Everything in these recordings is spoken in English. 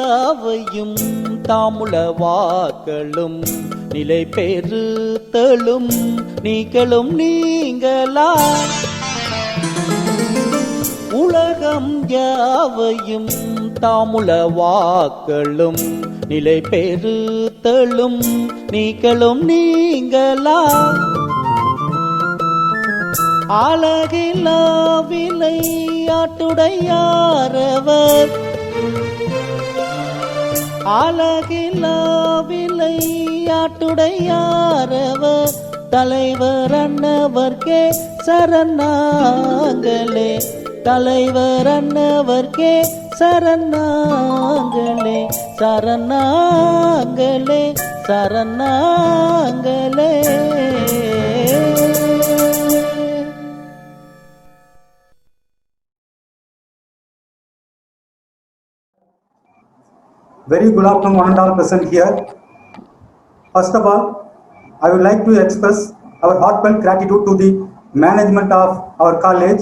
யாவையும் தாமுளவாக்களும் நிலை பெறுத்தலும் நீங்களும் நீங்களா உலகம் யாவையும் தாமுளவாக்களும் நிலை பெறுத்தலும் நீங்களும் நீங்களா அழகிலா விளையாட்டுடையாரவர் அழகிலா விளையாட்டுடையாரவர் தலைவர் அன்னவர்க்கே சரணாங்களே தலைவர் அன்னவர்க்கே சரணாங்களே சரணாங்களே சரணாங்களே. Very good afternoon, one and all present here. First of all, I would like to express our heartfelt gratitude to the management of our college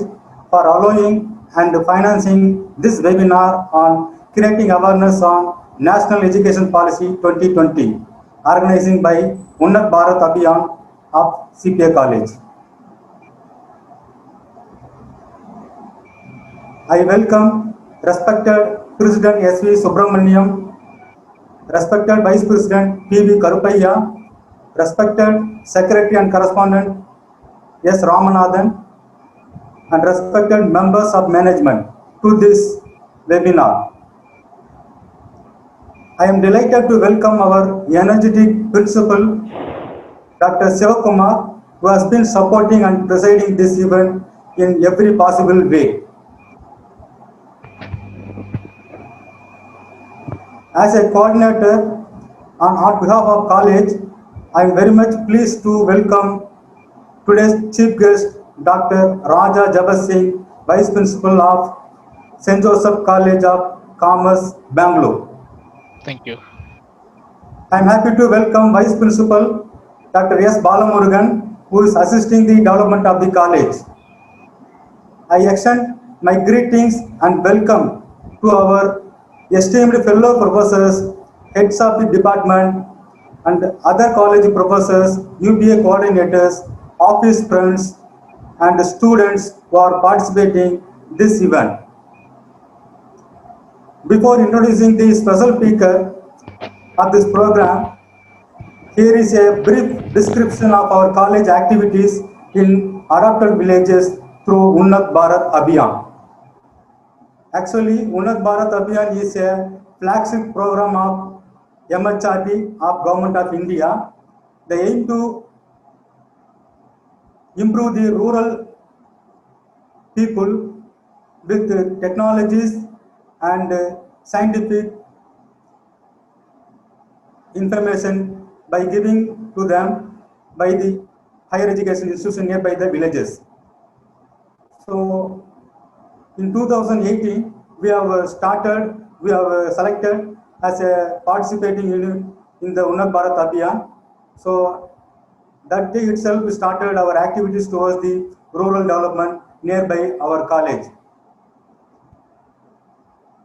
for allowing and financing this webinar on creating awareness on National Education Policy 2020, organizing by Unnat Bharat Abhiyan of CPA College. I welcome respected President S.V. Subramaniam, respected Vice President P.V. Karupaiya, respected Secretary and Correspondent S. Ramanathan, and respected members of management to this webinar. I am delighted to welcome our energetic principal, Dr. Sivakumar, who has been supporting and presiding this event in every possible way. As a coordinator on behalf of college, I am very much pleased to welcome today's chief guest, Dr. Raja Jabbar Singh, Vice Principal of St. Joseph College of Commerce, Bangalore. Thank you. I am happy to welcome Vice Principal, Dr. S. Balamurugan, who is assisting the development of the college. I extend my greetings and welcome to our esteemed fellow professors, heads of the department, and other college professors, UBA coordinators, office friends, and students who are participating in this event. Before introducing the special speaker of this program, here is a brief description of our college activities in adopted villages through Unnat Bharat Abhiyan. Actually, Unnat Bharat Abhiyan is a flagship program of MHRD of Government of India. They aim to improve the rural people with technologies and scientific information by giving to them by the higher education institution nearby the villages. So, in 2018, we have selected as a participating unit in the Unnat Bharat Abhiyan. So, that day itself we started our activities towards the rural development nearby our college.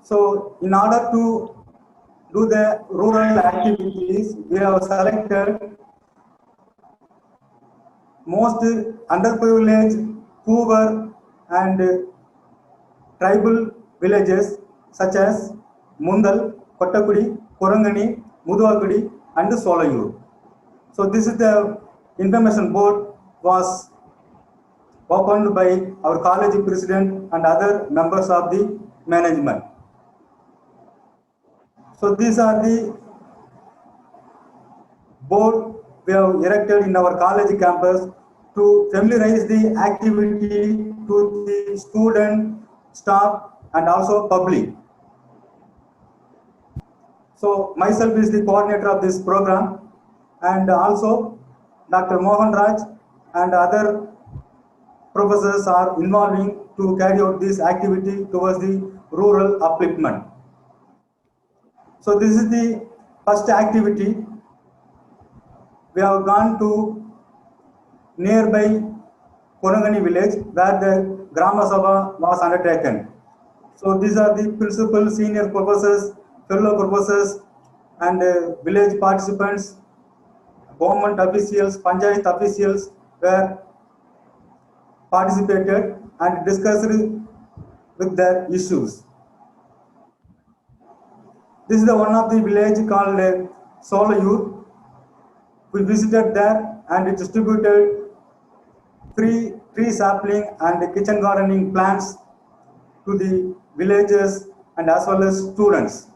So, in order to do the rural activities, we have selected most underprivileged, poor and tribal villages such as Mundal, Kottakudi, Kurangani, Muduvakudi and Solayur. So this is the information board was opened by our college president and other members of the management. So these are the board we have erected in our college campus to familiarize the activity to the student, staff and also public. So myself is the coordinator of this program, and also Dr. Mohan Raj and other professors are involving to carry out this activity towards the rural upliftment. So this is the first activity. We have gone to nearby Kurangani village where the Grama Sabha was undertaken. So these are the principal senior professors fellow professors and village participants, government officials, panchayat officials were participated and discussed with their issues. This is the one of the village called Solayur. We visited there and distributed free tree sapling and kitchen gardening plants to the villagers and as well as students.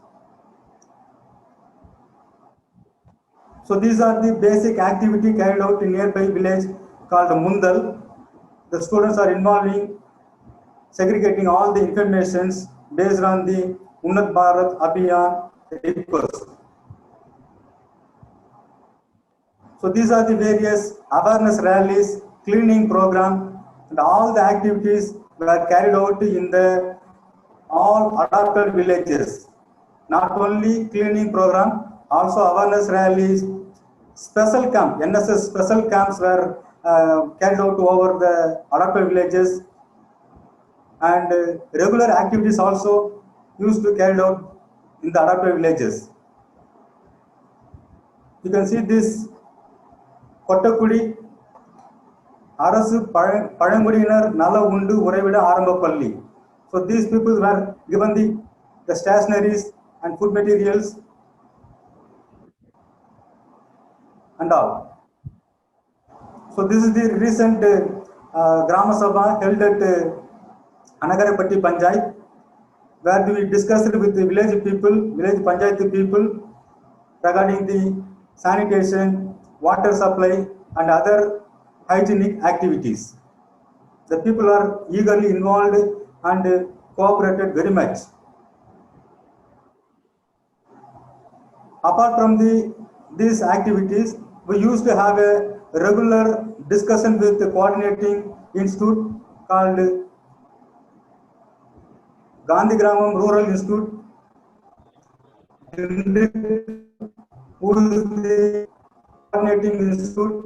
So these are the basic activity carried out in nearby village called Mundal. The students are involving segregating all the informations based on the Unnat Bharat Abhiyan request. So these are the various awareness rallies, cleaning program, and all the activities were carried out in the all adopted villages. Not only cleaning program, also awareness rallies, special camp, NSS special camps were carried out over the adopted villages, and regular activities also used to carried out in the adopted villages. You can see this Kottakudi அரசு பழங்குடியினர் நல உண்டு உறைவிட ஆரம்ப பள்ளி. So these people were given the stationaries and food materials and all. So this is the recent Grama Sabha held at Anagarapatti Panchayat, where we discussed with the village people, village Panchayat people regarding the sanitation, water supply and other hygienic activities. The people are eagerly involved and cooperated very much. Apart from these activities, we used to have a regular discussion with the coordinating institute called Gandhi Gramam Rural Institute, who is the coordinating institute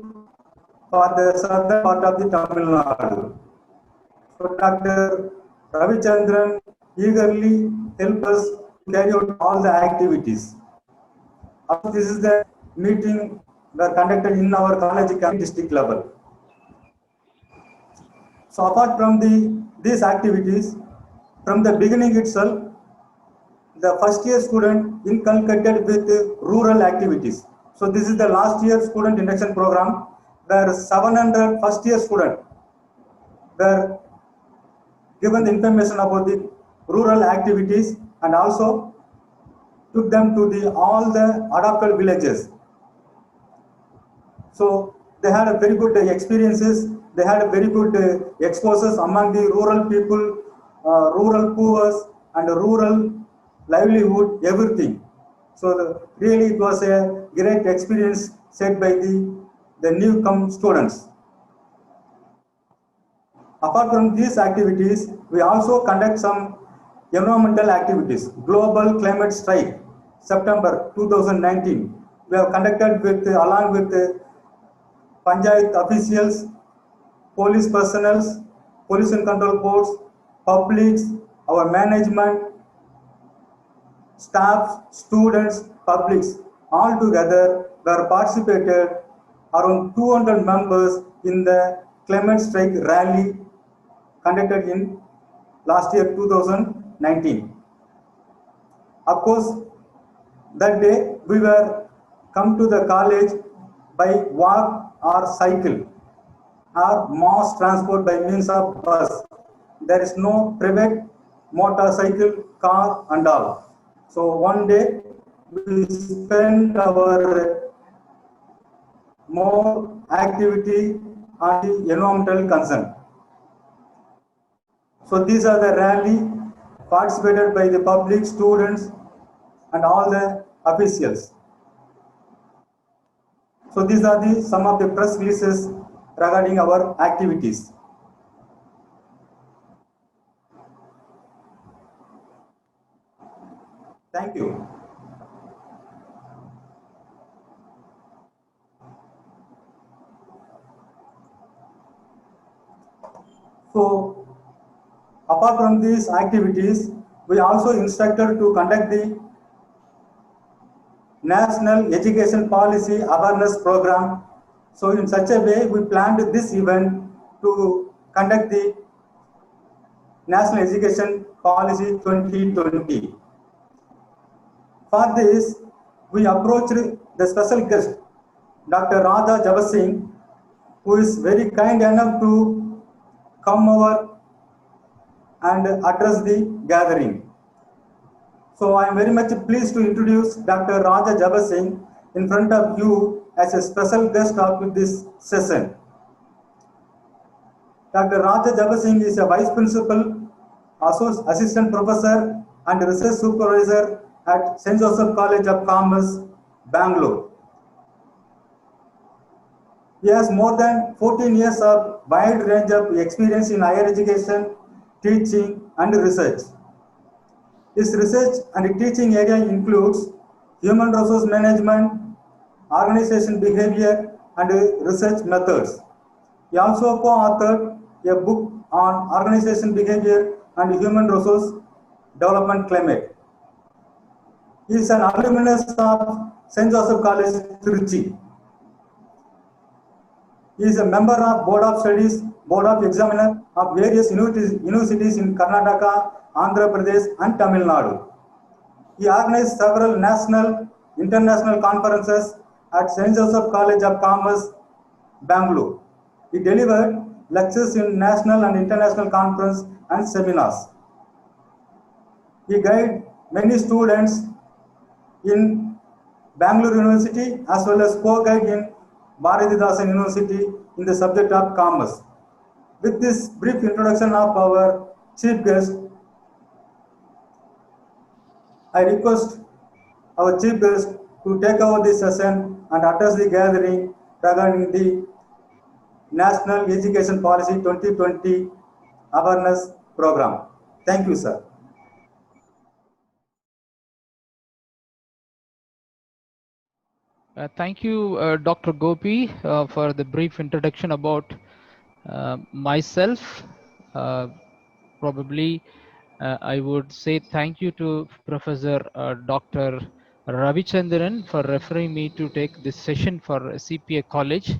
for the southern part of the Tamil Nadu. So Dr. Ravichandran eagerly helped us carry out all the activities. This is the meeting were conducted in our college district level. So apart from these activities, from the beginning itself, the first year student inculcated with rural activities. So this is the last year student induction program, where 700 first year students were given the information about the rural activities and also took them to all the adopted villages. So they had a very good experiences, they had a very good exposures among the rural people, rural poor and rural livelihood, everything. So really it was a great experience set by the newcome students. Apart from these activities, we also conduct some environmental activities. Global Climate Strike, September 2019. We have conducted along with Panchayat officials, police personnel, pollution control boards, publics, our management, staff, students, publics, all together were participated around 200 members in the climate strike rally conducted in last year 2019. Of course, that day we were come to the college by walk or cycle or mass transport by means of bus. There is no private motorcycle, car and all. So one day we spent our more activity on the environmental concern. So these are the rally participated by the public, students and all the officials. So these are some of the press releases regarding our activities. Thank you. So apart from these activities, we also instructed to conduct the National Education Policy Awareness Program. So in such a way, we planned this event to conduct the National Education Policy 2020. For this, we approached the special guest, Dr. Radha Jabasingh, who is very kind enough to come over and address the gathering. So I am very much pleased to introduce Dr. Radha Jabasingh in front of you as a special guest of this session. Dr. Radha Jabasingh is a Vice Principal, Assistant Professor and Research Supervisor at St. Joseph College of Commerce, Bangalore. He has more than 14 years of wide range of experience in higher education, teaching and research. His research and teaching area includes human resource management, organization behavior and research methods. He also co-authored a book on organization behavior and human resource development climate. He is an alumnus of St. Joseph College, Trichy. He is a member of Board of Studies, Board of Examiner of various universities in Karnataka, Andhra Pradesh and Tamil Nadu. He organized several national, international conferences at St. Joseph College of Commerce, Bangalore. He delivered lectures in national and international conferences and seminars. He guided many students in Bangalore University as well as co-guide in Bharathidasan University in the subject of commerce. With this brief introduction of our chief guest, I request our chief guest to take over this session and address the gathering regarding the National Education Policy 2020 Awareness Program. Thank you, sir. Thank you, Dr. Gopi, for the brief introduction about myself. Probably I would say thank you to Professor Dr. Ravichandran for referring me to take this session for CPA College.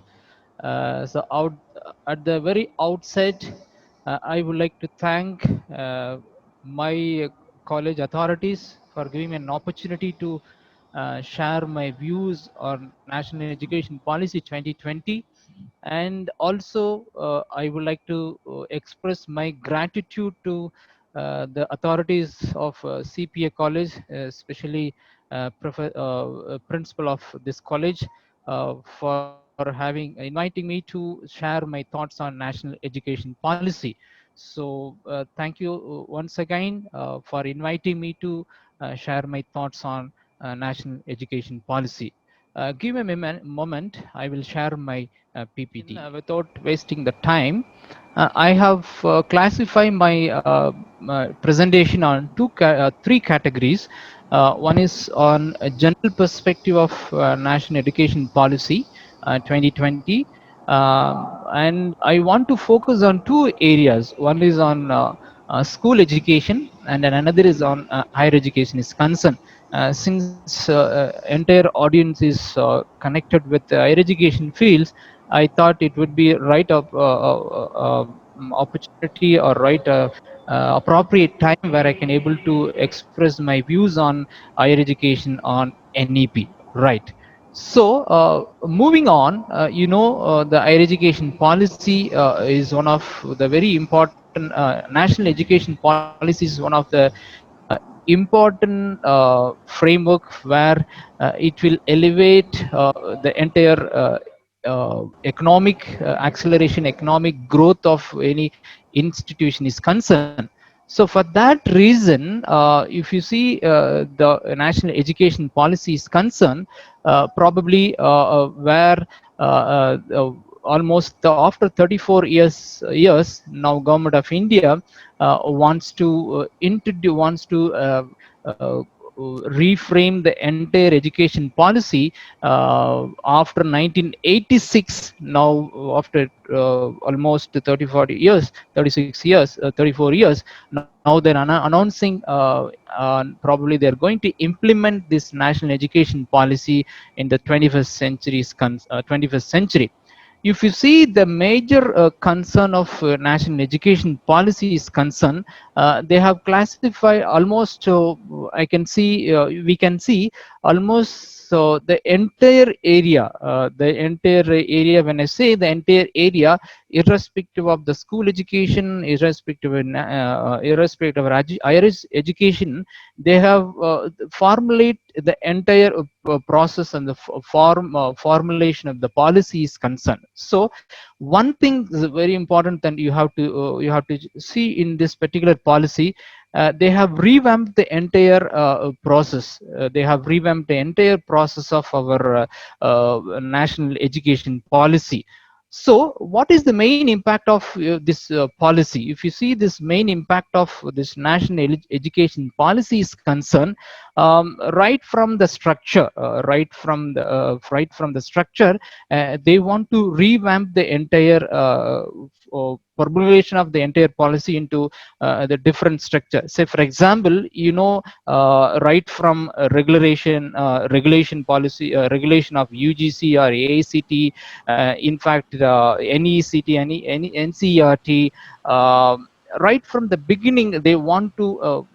At the very outset, I would like to thank my college authorities for giving me an opportunity to share my views on National Education Policy 2020. And also, I would like to express my gratitude to the authorities of CPA College, especially principal of this college, for inviting me to share my thoughts on national education policy. So thank you once again for inviting me to share my thoughts on national education policy. Give me a moment, I will share my PPT. Without wasting the time, I have classified my presentation on three categories. One is on a general perspective of national education policy 2020, and I want to focus on two areas. One is on school education, and then another is on higher education is concerned. Since entire audience is connected with the higher education fields, I thought it would be right of opportunity or appropriate time where I can able to express my views on higher education on NEP. Right. So moving on, the higher education policy is one of the very important national education policy is one of the important framework where it will elevate the entire economic acceleration, economic growth of any institution is concerned. So for that reason, if you see the national education policy is concerned, probably where almost after 34 years now, government of India wants to reframe the entire education policy after 1986. Now, after almost 30, 40 years, 36 years, 34 years, now they're announcing probably they're going to implement this national education policy in the 21st century. If you see the major concern of national education policy is concerned, they have classified almost, I can see, we can see almost the entire area, when I say the entire area, irrespective of the school education, irrespective of higher education, they have formulate the entire process and the formulation of the policy is concerned. So one thing is very important that you have to see in this particular policy. They have revamped the entire process. They have revamped the entire process of our national education policy. So what is the main impact of this policy? If you see this main impact of this national education policy is concerned, right from the structure, right from the structure, they want to revamp the entire formulation of the entire policy into the different structure. Say, for example, right from regulation policy, regulation of UGC or AICT, in fact, NECT, any NCERT. Right from the beginning, they want to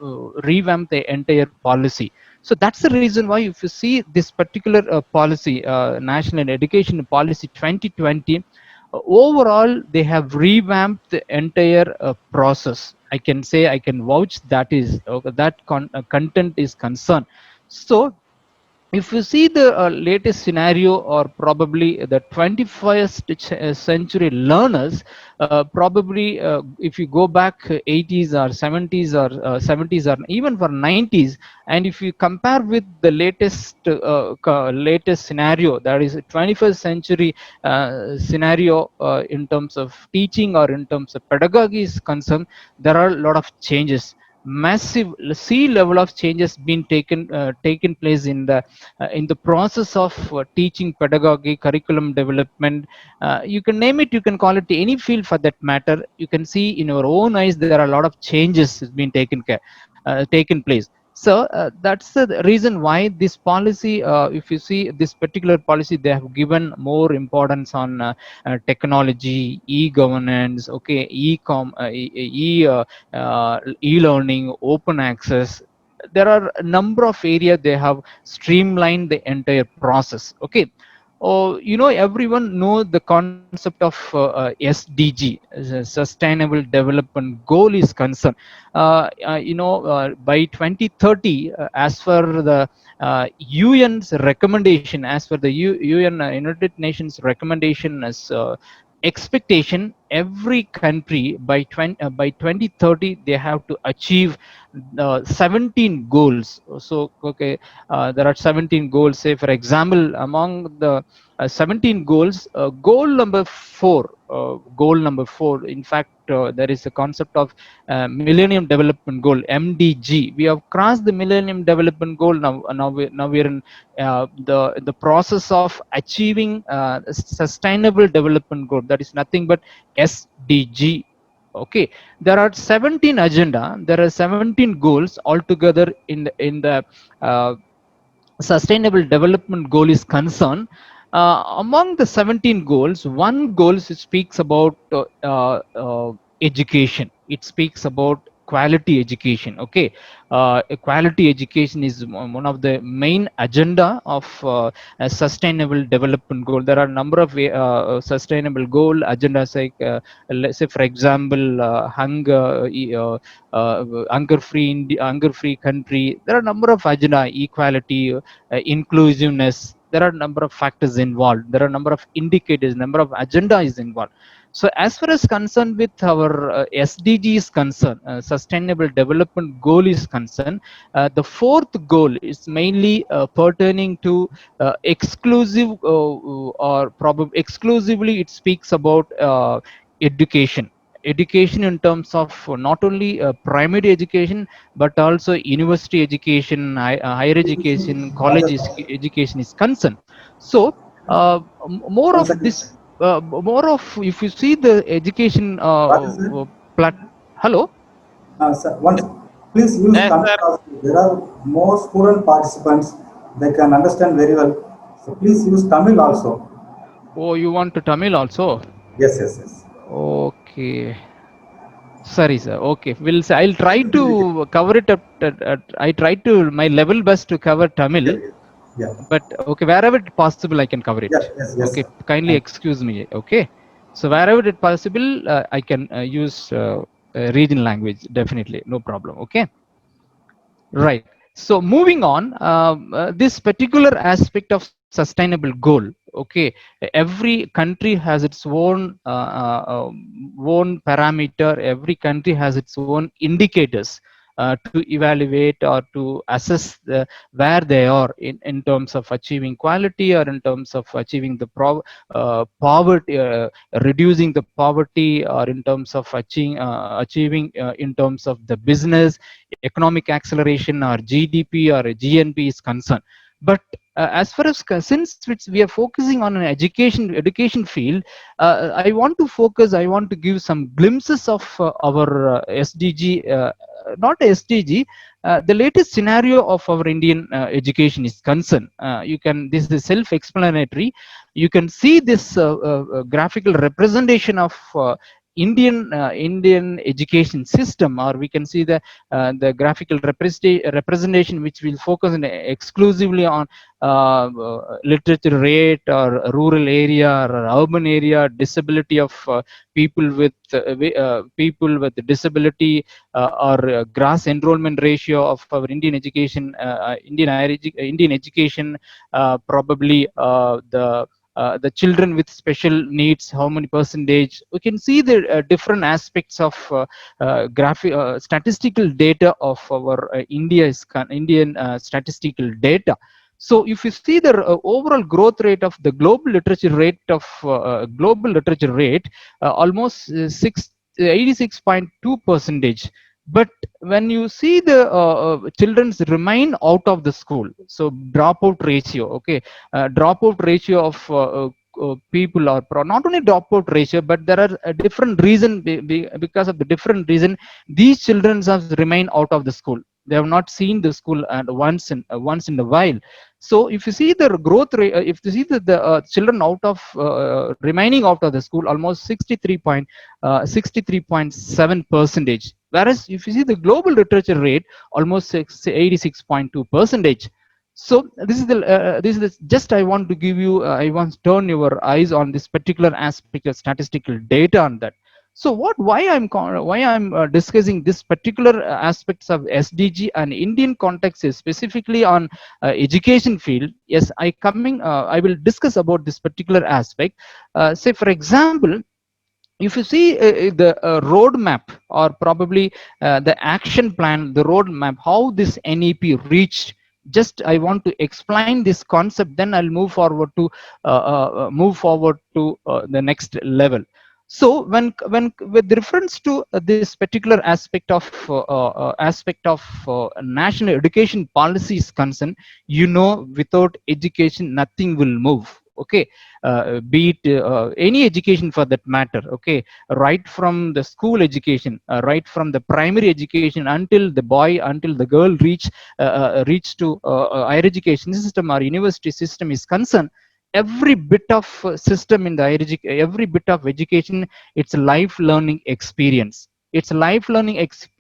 revamp the entire policy. So that's the reason why, if you see this particular policy, National Education Policy 2020, overall they have revamped the entire process. I can say, I can vouch that is content is concerned. So if you see the latest scenario, or probably the 21st century learners, probably if you go back 80s or 70s or 70s or even for 90s, and if you compare with the latest scenario, that is 21st century scenario, in terms of teaching or in terms of pedagogy is concerned, there are a lot of changes. Massive sea level of changes been taken place in the process of teaching, pedagogy, curriculum development. You can name it, you can call it any field for that matter. You can see in your own eyes there are a lot of changes has been taken place. So that's the reason why this policy, if you see this particular policy, they have given more importance on technology, e-governance, okay, e-learning, open access. There are a number of areas they have streamlined the entire process. Okay. Oh, everyone know the concept of SDG, Sustainable Development Goal is concerned. By 2030, as per the UN's recommendation, as per the UN, United Nations recommendation, as expectation, every country by 2030 they have to achieve 17 goals. So okay, there are 17 goals. Say, for example, among the 17 goals, goal number 4, in fact, there is a concept of Millennium Development Goal, MDG. We have crossed the Millennium Development Goal. Now we're in the process of achieving Sustainable Development Goal. That is nothing but SDG. Okay, there are 17 agenda. There are 17 goals altogether in the Sustainable Development Goal is concerned. Among the 17 goals, one goal speaks about education. It speaks about quality education. Okay, quality education is one of the main agenda of a Sustainable Development Goal. There are a number of sustainable goal agendas, like let's say, for example, hunger-free country. There are a number of agenda: equality, inclusiveness. There are a number of factors involved. There are a number of indicators, number of agenda is involved. So as far as concerned with our SDG is concerned, Sustainable Development Goal is concerned, the fourth goal is mainly pertaining to exclusive or probably exclusively it speaks about education. education in terms of not only primary education but also university education, higher education, college Yes, sir. education is concerned. So more One of second. this, more of, if you see the education What is it? plat. Hello. Sir, once, please use Yes, Tamil sir. also. There are more student participants. They can understand very well. So please use Tamil also. Oh, you want to Tamil also? Yes, yes, yes. Okay. Sorry, sir. Okay, we'll say I'll try to cover it up. I try to my level best to cover Yeah, Tamil, yeah, yeah, but okay, wherever it possible, I can cover yeah, it. yes, yes, Okay, sir. kindly Thank excuse me. Okay, so wherever it possible, I can use regional language. Definitely, no problem. Okay. Right. So moving on, this particular aspect of sustainable goal. Okay, every country has its own parameter. Every country has its own indicators to evaluate or to assess where they are in terms of achieving quality or in terms of achieving the poverty, reducing the poverty, or in terms of achieving in terms of the business economic acceleration or GDP or GNP is concerned. But as far as since we are focusing on an education field, I want to focus. I want to give some glimpses of our SDG, not SDG. The latest scenario of our Indian education is concerned. You can. This is self-explanatory. You can see this graphical representation of Indian education system, or we can see the graphical representation which will focus exclusively on literature rate or rural area or urban area, disability of people with disability, or gross enrollment ratio of our Indian education, Indian education, probably the children with special needs, how many percentage. We can see the different aspects of graphic statistical data of our Indian statistical data. So if you see the overall growth rate of the global literature rate, almost 86.2 percentage. But when you see the children's remain out of the school, so dropout ratio, okay, dropout ratio of people are not only dropout ratio, but there are a different reason, because of the different reason these children have remained out of the school. They have not seen the school and once in a while. So if you see the growth rate, if you see the children out of remaining out of the school, almost 63.7 percentage, whereas if you see the global literature rate, almost 86.2 percentage. So this is just I want to give you, I want to turn your eyes on this particular aspect of statistical data on that. So why I'm discussing this particular aspects of SDG and Indian context is specifically on education field. Yes, I will discuss about this particular aspect. Say for example, if you see the roadmap, or probably the action plan, the roadmap, how this NEP reached. Just I want to explain this concept, then I'll move forward to the next level. So when with reference to this particular aspect of national education policy is concerned, without education nothing will move. Okay, be it any education for that matter. Okay, right from the school education, right from the primary education until the girl reach to higher education system or university system is concerned, every bit of system in the every bit of education, it's a life learning experience. It's a life learning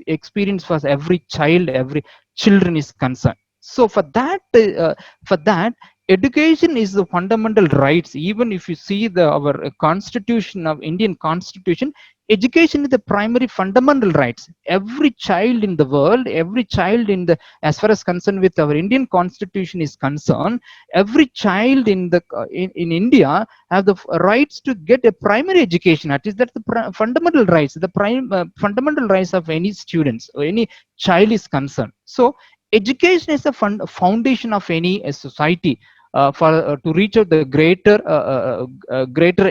experience for every child, every children is concerned. So for that, education is the fundamental rights. Even if you see our constitution of Indian constitution, education is the primary fundamental rights. Every child in the world, every child as far as concerned with our Indian constitution is concerned, every child in India have the rights to get a primary education. At least that's the fundamental rights, the fundamental rights of any students or any child is concerned. So education is the foundation of any society, for to reach out the greater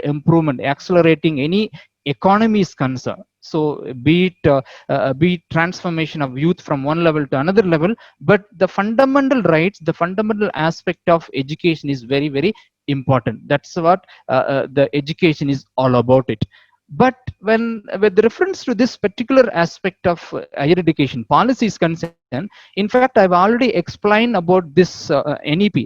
improvement, accelerating any economy is concerned. So be it transformation of youth from one level to another level, but the fundamental rights, the fundamental aspect of education is very, very important. That's what the education is all about it. But when with reference to this particular aspect of higher education policy is concerned, in fact, I've already explained about this NEP,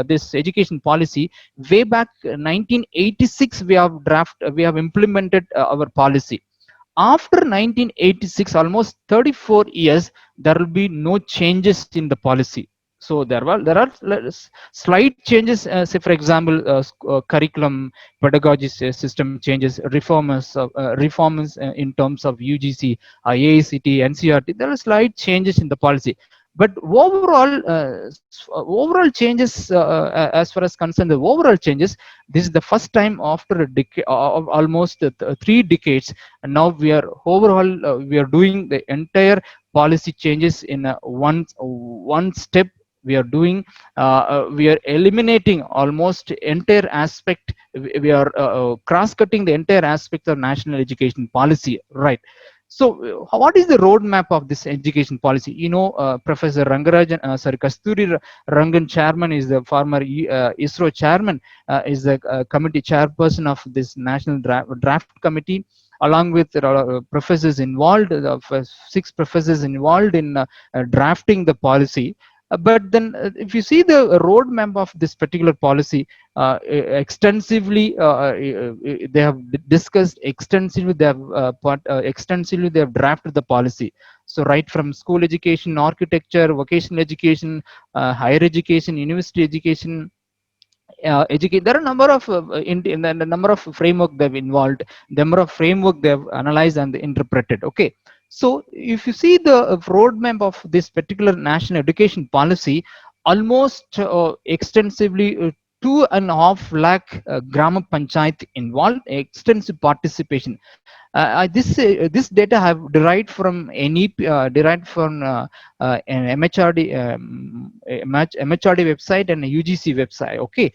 this education policy. Way back 1986, we have implemented our policy. After 1986, almost 34 years, there will be no changes in the policy. So there are slight changes, say for example, curriculum, pedagogy system changes, reforms in terms of UGC, AICT, NCRT. There are slight changes in the policy, but overall changes, as far as concerned, the overall changes. This is the first time after a decade, almost 3 decades, and now we are overall we are doing the entire policy changes in one step. We are doing we are eliminating almost entire aspect. We are cross cutting the entire aspect of national education policy, right? So what is the roadmap of this education policy? Professor Rangarajan, sorry, Kasturi Rangan chairman, is the former ISRO chairman, is the committee chairperson of this national draft committee, along with professors involved, 6 professors involved in drafting the policy. But then, if you see the roadmap of this particular policy, extensively, they have discussed extensively. They have extensively they have drafted the policy. So right from school education, architecture, vocational education, higher education, university education, educate. There are a number of in the number of framework they've involved, number of framework they've analyzed and interpreted. Okay, so if you see the roadmap of this particular national education policy, almost extensively 2.5 lakh grama panchayat involved, extensive participation. This data I have derived from NEP, derived from an MHRD MHRD website and a UGC website. Okay,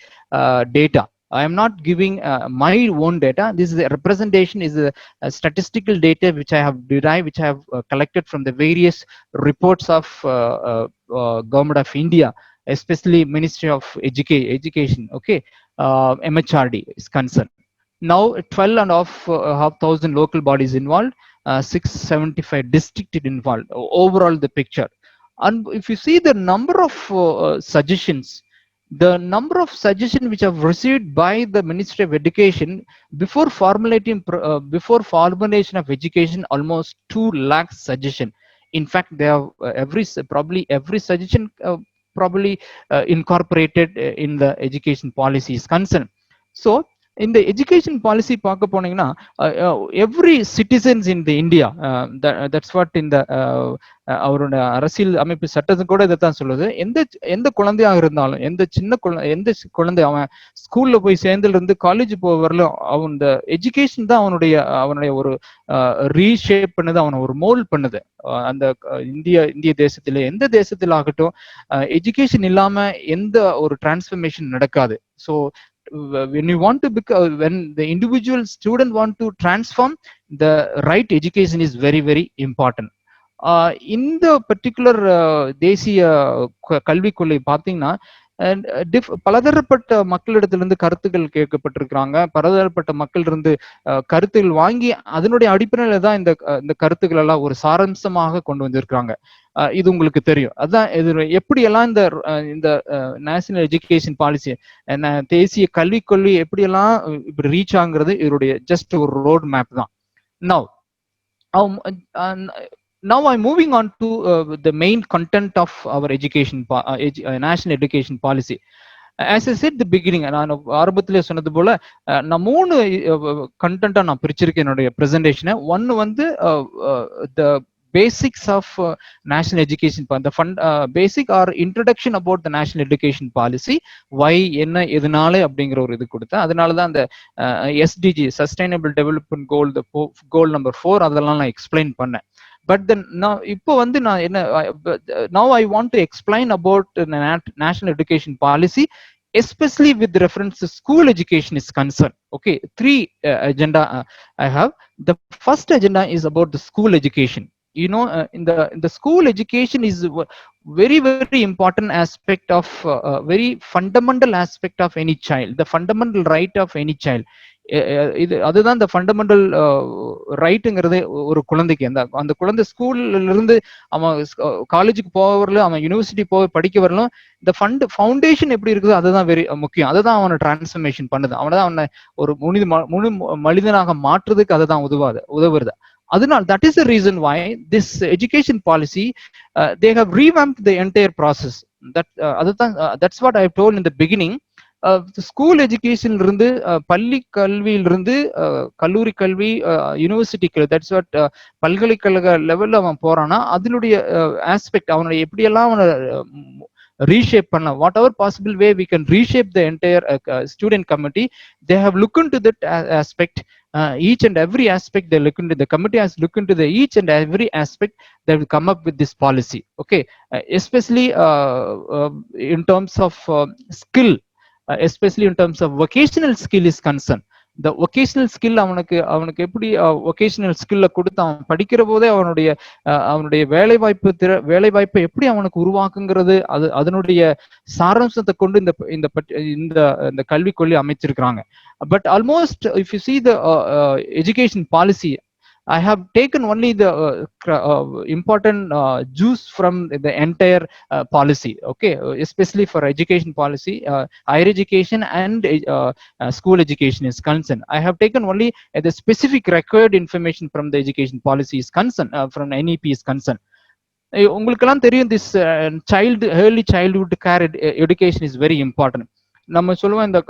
data. I am not giving my own data. This is a representation, is a statistical data which I have derived, which I have collected from the various reports of Government of India, especially Ministry of Education. Okay, MHRD is concerned. Now 12,500 local bodies involved, 675 districts involved. Overall, the picture. And if you see the number of suggestions, the number of suggestions which have received by the Ministry of Education before formulation of education, almost 2 lakh suggestion. In fact, they have probably every suggestion probably incorporated in the education policy is concerned. So in the education policy பார்க்க போனீங்கன்னா, every citizens in the India, that's what in the அவரோட அரசியல் அமைப்பு சட்டத்துக்கு கூட இதைத்தான் சொல்லுது. எந்த குழந்தையாக இருந்தாலும், எந்த குழந்தை அவன் ஸ்கூல்ல போய் சேர்ந்துல இருந்து காலேஜ் போவரிலும், அவன் எஜுகேஷன் தான் அவனுடைய ஒரு ரீஷேப் பண்ணுது, அவனை ஒரு மோல்ட் பண்ணுது. அந்த இந்திய தேசத்துல, எந்த தேசத்துல ஆகட்டும், எஜுகேஷன் இல்லாம எந்த ஒரு டிரான்ஸ்ஃபர்மேஷன் நடக்காது. So when you want to become, when the individual student want to transform, the right education is very, very important. இந்த பர்டிகுலர் தேசிய கல்விக் கொள்கை பார்த்தீங்கன்னா, பலதரப்பட்ட மக்களிடத்திலிருந்து கருத்துக்கள் கேட்கப்பட்டிருக்கிறாங்க. பலதரப்பட்ட மக்கள் இருந்து கருத்துக்கள் வாங்கி அதனுடைய அடிப்படையில தான் இந்த கருத்துக்கள் எல்லாம் ஒரு சாராம்சமாக கொண்டு வந்திருக்கிறாங்க. இது உங்களுக்கு தெரியும். அதான் இது எப்படியெல்லாம் இந்த நேஷனல் எஜுகேஷன் பாலிசி, தேசிய கல்விக் கொள்கை எப்படியெல்லாம் இப்படி ரீச் ஆகுறது, இதனுடைய ஜஸ்ட் ஒரு ரோட் மேப் தான். Now I'm moving on to the main content of our education national education policy. As I said the beginning, நான் ஆரம்பத்திலே சொன்னது போல, நான் 3 கண்டென்ட்டா நான் பிரிச்சிருக்கேன் என்னுடைய பிரசன்டேஷனை. ஒன்னு வந்து the basics of national education, the basic or introduction about the national education policy, why, என்ன, எதனால அப்படிங்கிற ஒரு இது கொடுத்தேன். அதனால தான் அந்த SDG, sustainable development goal, the goal number 4, அதெல்லாம் நான் எக்ஸ்பிளைன் பண்ணேன். But then இப்போ வந்து நான் என்ன, now I want to explain about the national education policy especially with reference to school education is concerned. Okay, three agenda I have. The first agenda is about the school education. You know, in the school education is very very important aspect of very fundamental aspect of any child, the fundamental right of any child. இது அதுதான் இந்த fundamental ரைட்டுங்கிறது ஒரு குழந்தைக்கு. அந்த அந்த குழந்தை ஸ்கூல்ல இருந்து அவன் காலேஜுக்கு போக வரல, அவன் யூனிவர்சிட்டி போய் படிக்க வரலும், இந்த ஃபவுண்டேஷன் எப்படி இருக்குதோ அதுதான் வெரி முக்கியம். அதை தான் அவனை டிரான்ஸ்ஃபர்மேஷன் பண்ணுது. அவனை ஒரு முழு மனிதனாக மாற்றுறதுக்கு அதை தான் உதவுறது. அதனால் that is the reason why this education policy they have revamped the entire process. அதுதான் that's what I have told in the beginning. School education இருந்து பள்ளி கல்வியிலிருந்து கல்லூரி கல்வி, யூனிவர்சிட்டி, தட்ஸ் வாட் பல்கலைக்கழக லெவல்ல அவன் போறானா அதனுடைய ஆஸ்பெக்ட் அவனுடைய எப்படியெல்லாம் அவனை reshape பண்ண, whatever possible way we can reshape the entire student committee. They have looked into that aspect, each and every aspect they look into. The committee has looked into the each and every aspect. They will come up with this policy. Okay, especially in terms of skill, especially in terms of vocational skill is concerned. The vocational skill அவனுக்கு எப்படி vocational skill கொடுத்து அவன் படிக்கிற போதே அவனுடைய வேலைவாய்ப்பை எப்படி அவனுக்கு உருவாக்குங்கிறது அதனுடைய சாராம்சத்தை கொண்டு இந்த கல்விக் கொள்கை அமைச்சிருக்கிறாங்க. But almost if you see the education policy, I have taken only the important juice from the entire policy. Okay, especially for education policy, higher education and school education is concerned. I have taken only the specific required information from the education policy is concerned, from NEP is concerned. உங்களுக்கெல்லாம் தெரியும், this early childhood care education is very important. நம்ம சொல்லுவோம் இந்த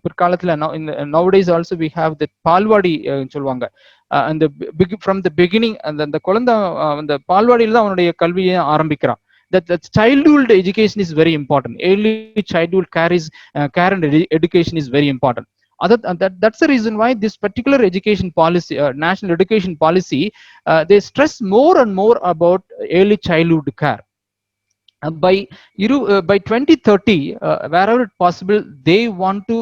பிற்காலத்துல nowadays also we have the பால்வாடி சொல்லுவாங்க. அந்த from the beginning அந்த குழந்தை அந்த பால்வாடியில தான் அவனுடைய கல்வியை ஆரம்பிக்கிறான். That childhood education is very important. Early childhood care and education is very important. That's the reason why this particular education policy, national education policy, they stress more and more about early childhood care. By 2030, wherever possible, they want to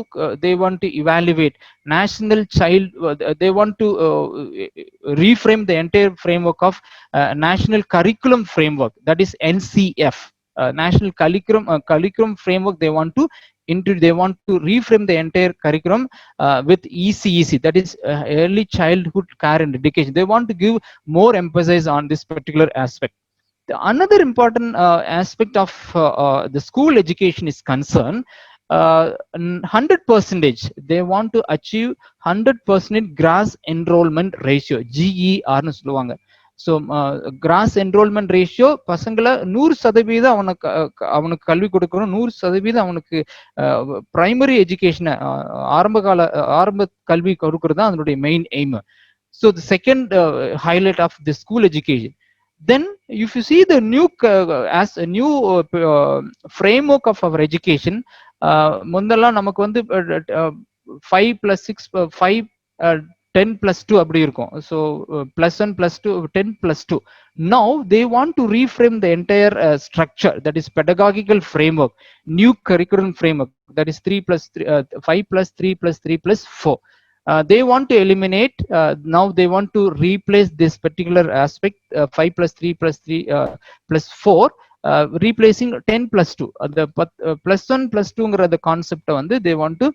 evaluate national child. They want to reframe the entire framework of national curriculum framework, that is NCF, national curriculum framework. They want to reframe the entire curriculum with ECEC, that is early childhood care and education. They want to give more emphasis on this particular aspect. Another important aspect of the school education is concerned, 100%. They want to achieve 100% gross enrollment ratio, GER னு சொல்லுவாங்க. So cross enrolment ratio பசங்களை 100% அவனுக்கு கல்வி கொடுக்கணும், 100% அவனுக்கு primary எஜுகேஷனை ஆரம்ப கல்வி கொடுக்கறது தான் அதனுடைய main aim. So the second highlight of the school education. Then if you see the new framework of our education, முந்தெல்லாம் நமக்கு வந்து 5+6 5 10+2 அப்படி இருக்கும். So +1 +2 10+2. Now they want to reframe the entire structure, that is pedagogical framework, new curriculum framework, that is 5+3+3+3+4. They want to eliminate, now they want to replace this particular aspect, 5+3+3+4, replacing 10+2. The +1 +2 the concept வந்து they want to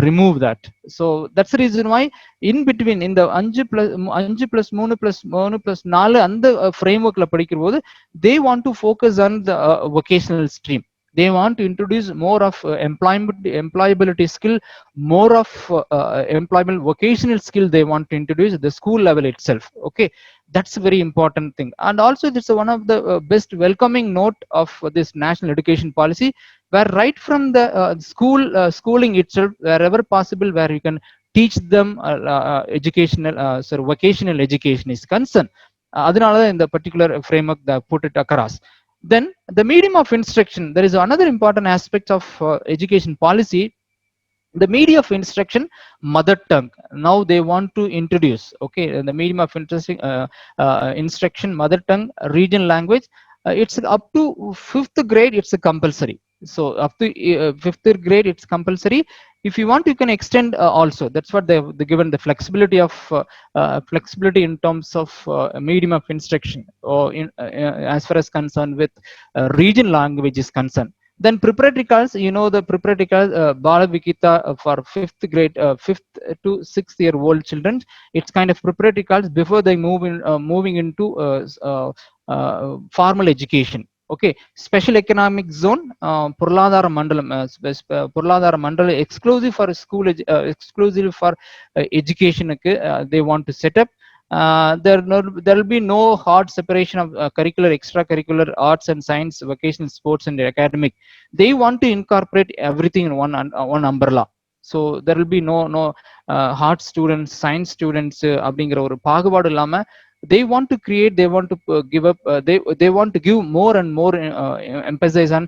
remove that. So that's the reason why in between in the 5+3+3+4 அந்த frameworkல படிக்கிற போது they want to focus on the vocational stream. They want to introduce more of employability skill, more of employment vocational skill. They want to introduce at the school level itself. Okay, that's a very important thing. And also this is one of the best welcoming note of this national education policy, where right from the schooling itself, wherever possible, where you can teach them vocational education is concerned. அதனால தான் இந்த particular framework that put it across. Then the medium of instruction, there is another important aspect of education policy, the medium of instruction, mother tongue. Now they want to introduce, okay, the medium of instruction, mother tongue, regional language. It's up to 5th grade, it's a compulsory. So up to fifth grade it's compulsory. If you want, you can extend also. That's what they given the flexibility of flexibility in terms of medium of instruction, or as far as concerned with region language is concerned. Then preparatory class, you know, the preparatory class, Bala Vikita, for fifth grade, fifth to 6 year old children. It's kind of preparatory class before they move in, moving into formal education. Okay, special economic zone, பொருளாதார மண்டலம், பொருளாதார மண்டலம் exclusive for school, exclusive for education. They want to set up. There will be no hard separation of curricular, extracurricular, arts and science, vocational, sports, and academic. They want to incorporate everything in one umbrella. So there will be no hard students, science students, அப்படிங்கிற ஒரு பாகுபாடு இல்லாம they want to create, they want to give up, they want to give more and more emphasis on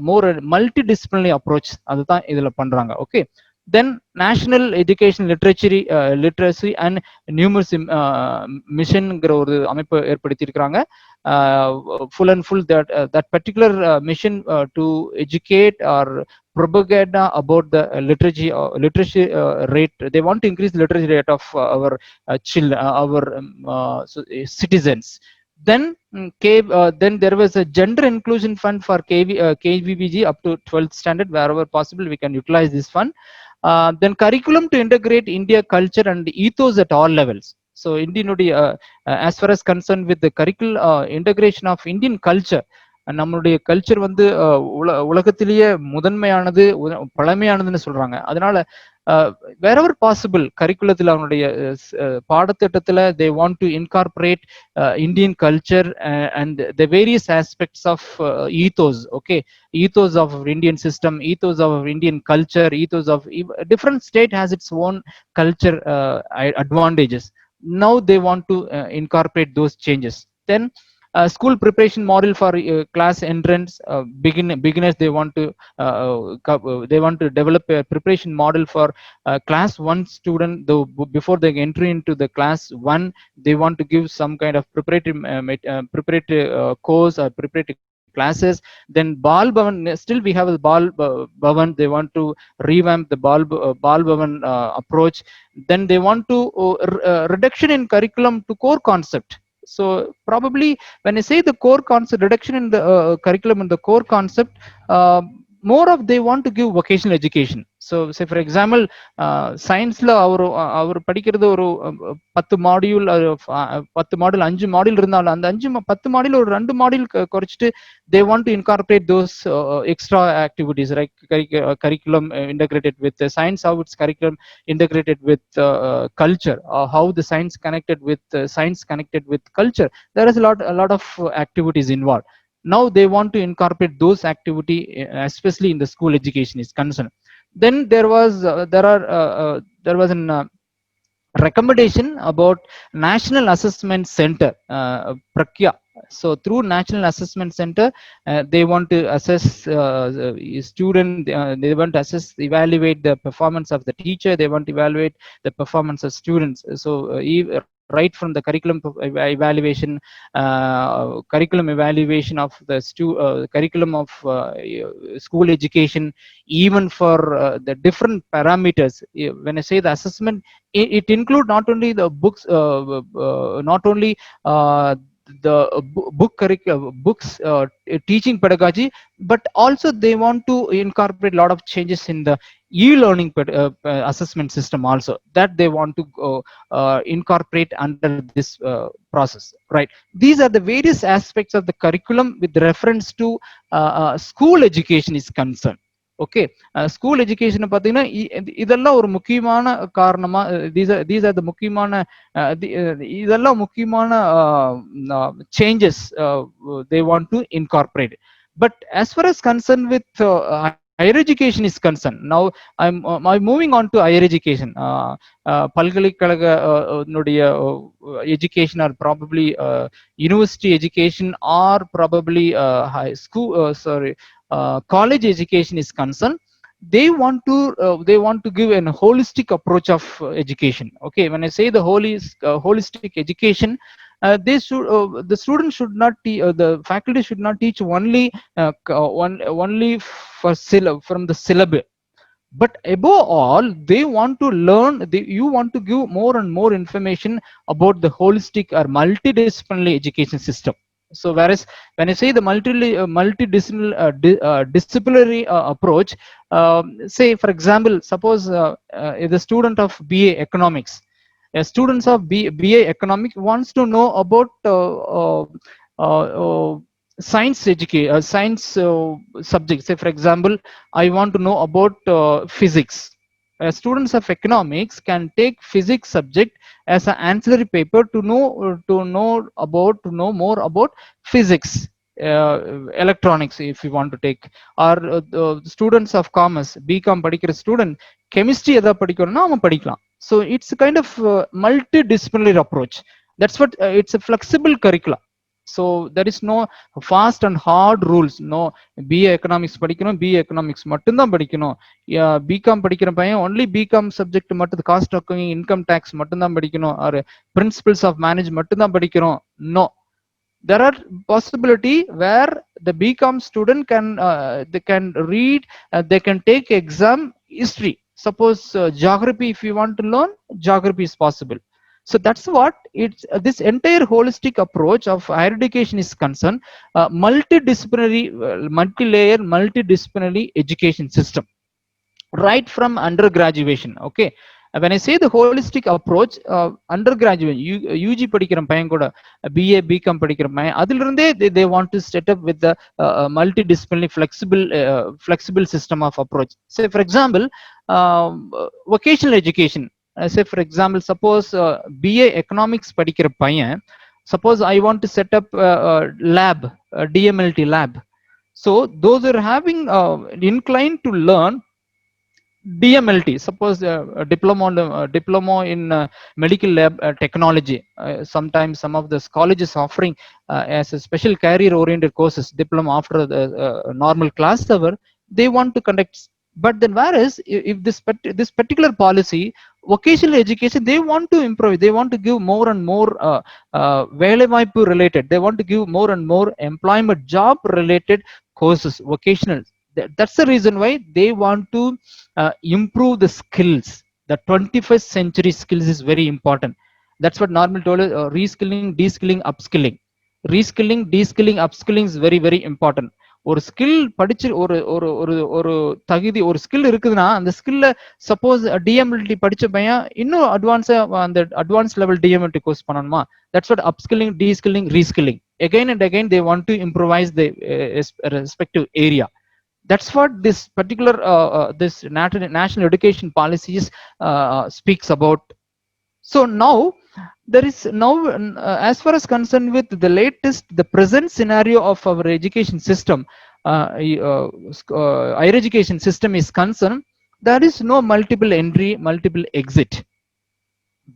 more multidisciplinary approach. அதுதான் இதுல பண்றாங்க. Okay, then national education literacy and numeracy மிஷன்ங்கிற ஒரு அமைப்பு ஏற்படுத்தி இருக்கிறாங்க. Full and full that particular mission to educate or propaganda about the literacy rate. They want to increase the literacy rate of our children, our citizens. Then then there was a gender inclusion fund for KVBG up to 12th standard. Wherever possible, we can utilize this fund. Then curriculum to integrate India culture and ethos at all levels. So Indian, as far as concerned with the curriculum integration of Indian culture, நம்மளுடைய culture வந்து உலகத்திலேயே முதன்மையானது, பழமையானதுன்னு சொல்றாங்க. அதனால wherever possible கரிக்குலத்தில் அவனுடைய பாடத்திட்டத்துல they want to incorporate Indian culture and the various aspects of ethos. Okay, ethos of Indian system, ethos of Indian culture, ethos of different state has its own culture advantages. Now they want to incorporate those changes. Then school preparation model for class entrance, beginners, they want to develop a preparation model for class 1 student. Though before they enter into the class 1, they want to give some kind of preparatory course or preparatory classes. Then Bal Bhavan, still we have a Bal Bhavan. They want to revamp the Bal Bhavan approach. Then they want to reduction in curriculum to core concept. So probably when I say the core concept, reduction in the curriculum and the core concept, more of they want to give vocational education. So say for example, science la அவர் படிக்கிறது ஒரு 10 module 10 module 5 module இருந்தாலும் அந்த 10 module ஒரு 2 module குறைச்சிட்டு they want to incorporate those extra activities, like curriculum integrated with the science, how its curriculum integrated with culture, how the science connected with science connected with culture. There is a lot of activities involved. Now they want to incorporate those activity, especially in the school education is concerned. Then there was an recommendation about National Assessment Center, Prakya. So through National Assessment Center, they want to assess student, they want to assess, evaluate the performance of the teacher, they want to evaluate the performance of students. So right from the curriculum evaluation, curriculum evaluation of the curriculum of school education, even for the different parameters. When I say the assessment, it include not only the books, not only the books teaching pedagogy, but also they want to incorporate a lot of changes in the e-learning assessment system also, that they want to incorporate under this process, right? These are the various aspects of the curriculum with reference to school education is concerned. Okay, school education பார்த்தீங்கன்னா இதெல்லாம் ஒரு முக்கியமான காரணமா, these are the முக்கியமான இதெல்லாம் முக்கியமான changes they want to incorporate. But as far as concerned with higher education is concerned, now I'm moving on to higher education. பல்கலைக்கழக education, or probably university education, or probably high school college education is concerned. They want to give an holistic approach of education. Okay, when I say the holistic education, the student should not the faculty should not teach only only from the syllabus, but above all they want to learn, you want to give more and more information about the holistic or multidisciplinary education system. So whereas when I say the multidisciplinary disciplinary approach, say for example, suppose the student of BA economics, students of BA economics wants to know about science subjects. Say for example, I want to know about physics. Students of economics can take physics subject as an ancillary paper to know more about physics, electronics if you want to take, or the students of commerce BCom படிக்கிற student chemistry எதா படிக்கணும்னா அவன் படிக்கலாம். So it's a kind of multidisciplinary approach. That's what it's a flexible curriculum. So there is no fast and hard rules. No, BA economics படிக்கணும், BA economics மட்டும்தான் படிக்கணும். BCom படிக்கிற பையன் only BCom subject மட்டும், காஸ்ட் அக்கவுண்டிங் இன்கம் டேக்ஸ் மட்டும்தான் படிக்கணும், or principles of management மட்டும்தான் படிக்கணும். No, there are possibility where the BCom student can they can read, they can take exam history. Suppose geography, if you want to learn geography is possible. So that's what it's this entire holistic approach of higher education is concerned, multidisciplinary, multi-layer, multidisciplinary education system right from undergraduation. Okay, when I say the holistic approach, undergraduate UG படிக்கிற பையன் கூட BA BCom படிக்கிற பையன் அதில இருந்தே they want to set up with the multidisciplinary flexible system of approach. Say for example, vocational education. Say for example, suppose BA economics படிக்கிற பையன், suppose I want to set up lab, DMLT lab. So those are having inclined to learn DMLT, suppose diploma in medical lab technology. Sometimes some of the colleges offering as a special career oriented courses, diploma after the normal class hour, they want to conduct. But then whereas if this particular policy, vocational education, they want to improve, they want to give more and more வேலைவாய்ப்பு related, they want to give more and more employment job related courses, vocational. That's the reason why they want to improve the skills. The 21st century skills is very important. That's what normal told us, reskilling, de-skilling, upskilling. Reskilling, de-skilling, upskilling is very very important. ஒரு skill படிச்சு ஒரு ஒரு ஒரு ஒரு தகுதி, ஒரு skill இருக்குதுன்னா அந்த ஸ்கில்ல சப்போஸ் டிஎம்எல்டி படிச்ச பையன் இன்னும் அட்வான்ஸா அந்த அட்வான்ஸ் லெவல் டிஎம்எல்டி கோர்ஸ் பண்ணணுமா, that's what upskilling, deskilling, reskilling. Again and again they want to improvise the respective area. That's what this particular this national education policies speaks about. So now there is now as far as concerned with the latest, the present scenario of our education system, higher education system is concerned, there is no multiple entry, multiple exit.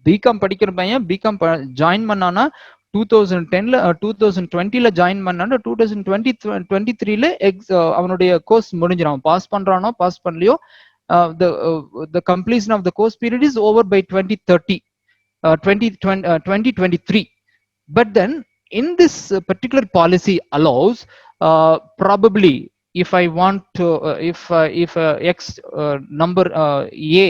BCom படிக்கிற பையன் BCom join பண்ணானா 2010ல 2020ல join பண்ணானா 2023ல அவனுடைய course முடிஞ்சிடும். அவன் pass பண்றானோ pass பண்ணலையோ, the completion of the course period is over by 2023. But then in this particular policy allows probably if I want to if X number A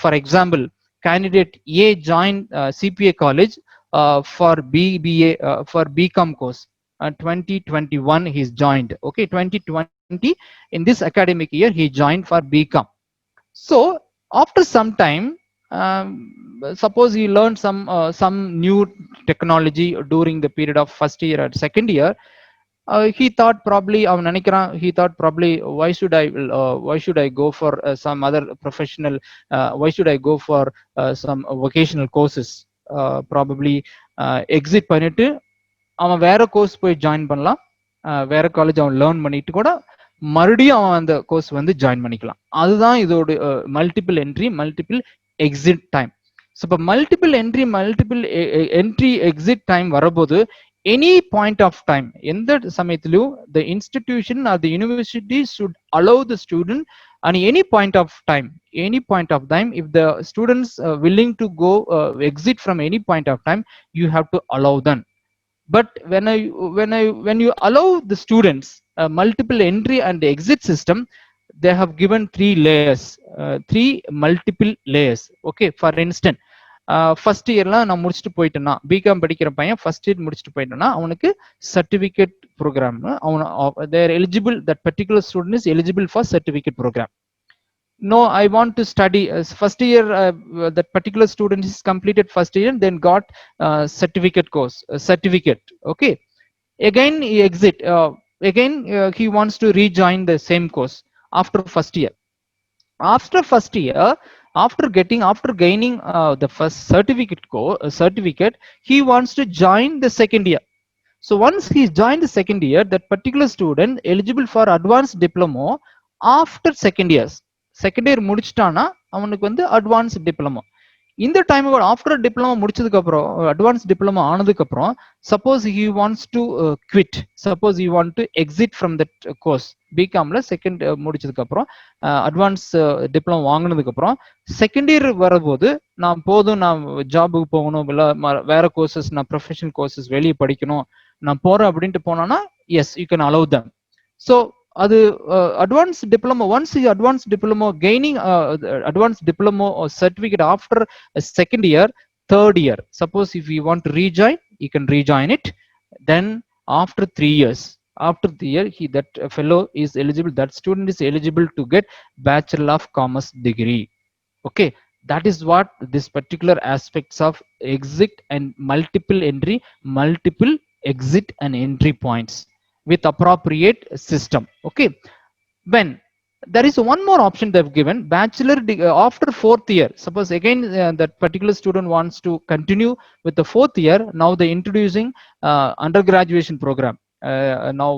for example, candidate A joined CPA college for BBA for BCom course 2021 he's joined. Okay, 2020 in this academic year he joined for BCom. So after some time, suppose he learned some new technology during the period of first year or second year, he thought probably why should I go for some other professional, why should I go for some vocational courses, probably exit பண்ணிட்டு அவன் வேற course போய் join பண்ணலாம், வேற college அவன் learn பண்ணிட்டு கூட மறுபடியும் அவன் அந்த கோர்ஸ் வந்து ஜாயின் பண்ணிக்கலாம். அதுதான் இதோட multiple entry, multiple exit time. So இப்போ மல்டிபிள் என்ட்ரி எக்ஸிட் டைம் வரும்போது எனி பாயிண்ட் ஆஃப் டைம், எந்த சமயத்திலும் the institution or the university should allow the student And any point of time, if the students willing to go exit from any point of time, you have to allow them. But when you allow the students multiple entry and exit system, they have given three multiple layers. Okay, for instance, first இயர்லாம் நான் முடிச்சுட்டு போயிட்டேன்னா, BCom படிக்கிற பையன் first year முடிச்சுட்டு போயிட்டேன்னா அவனுக்கு certificate programme, அவன் there eligible, that particular student is eligible for certificate programme. No, I want to study first year, that particular student is completed first year and then got certificate course, certificate. Okay, again he exit, again he wants to rejoin the same course after first year. After first year, after gaining the first certificate, he wants to join the second year. So once he joined the second year, that particular student eligible for advanced diploma after second year முடிச்சிட்டானா அவனுக்கு வந்து advance diploma. இந்த time after diploma முடிச்சதுக்கு அப்புறம், advance diploma ஆனதுக்கு அப்புறம், suppose he wants to quit, suppose he want to exit from that course, பிகாம்ல second முடிச்சதுக்கு அப்புறம் அட்வான்ஸ் டிப்ளமோ வாங்கினதுக்கு அப்புறம் செகண்ட் இயர் வரும்போது, நான் ஜாபுக்கு போகணும், இல்லை வேற கோர்சஸ், நான் ப்ரொஃபஷனல் கோர்சஸ் வெளியே படிக்கணும், நான் போறேன் அப்படின்ட்டு போனானா, yes you can allow them. ஸோ அது advanced diploma, once you advanced diploma gaining advanced diploma or certificate after second year, third year, suppose if you want to rejoin, you can rejoin it. Then after 3 years, after the year, that fellow is eligible, that student is eligible to get Bachelor of Commerce degree. Okay, that is what this particular aspects of exit and multiple entry, multiple exit and entry points with appropriate system. Okay, when there is one more option they've given, bachelor after fourth year, suppose again that particular student wants to continue with the fourth year, now they introducing undergraduation program. Now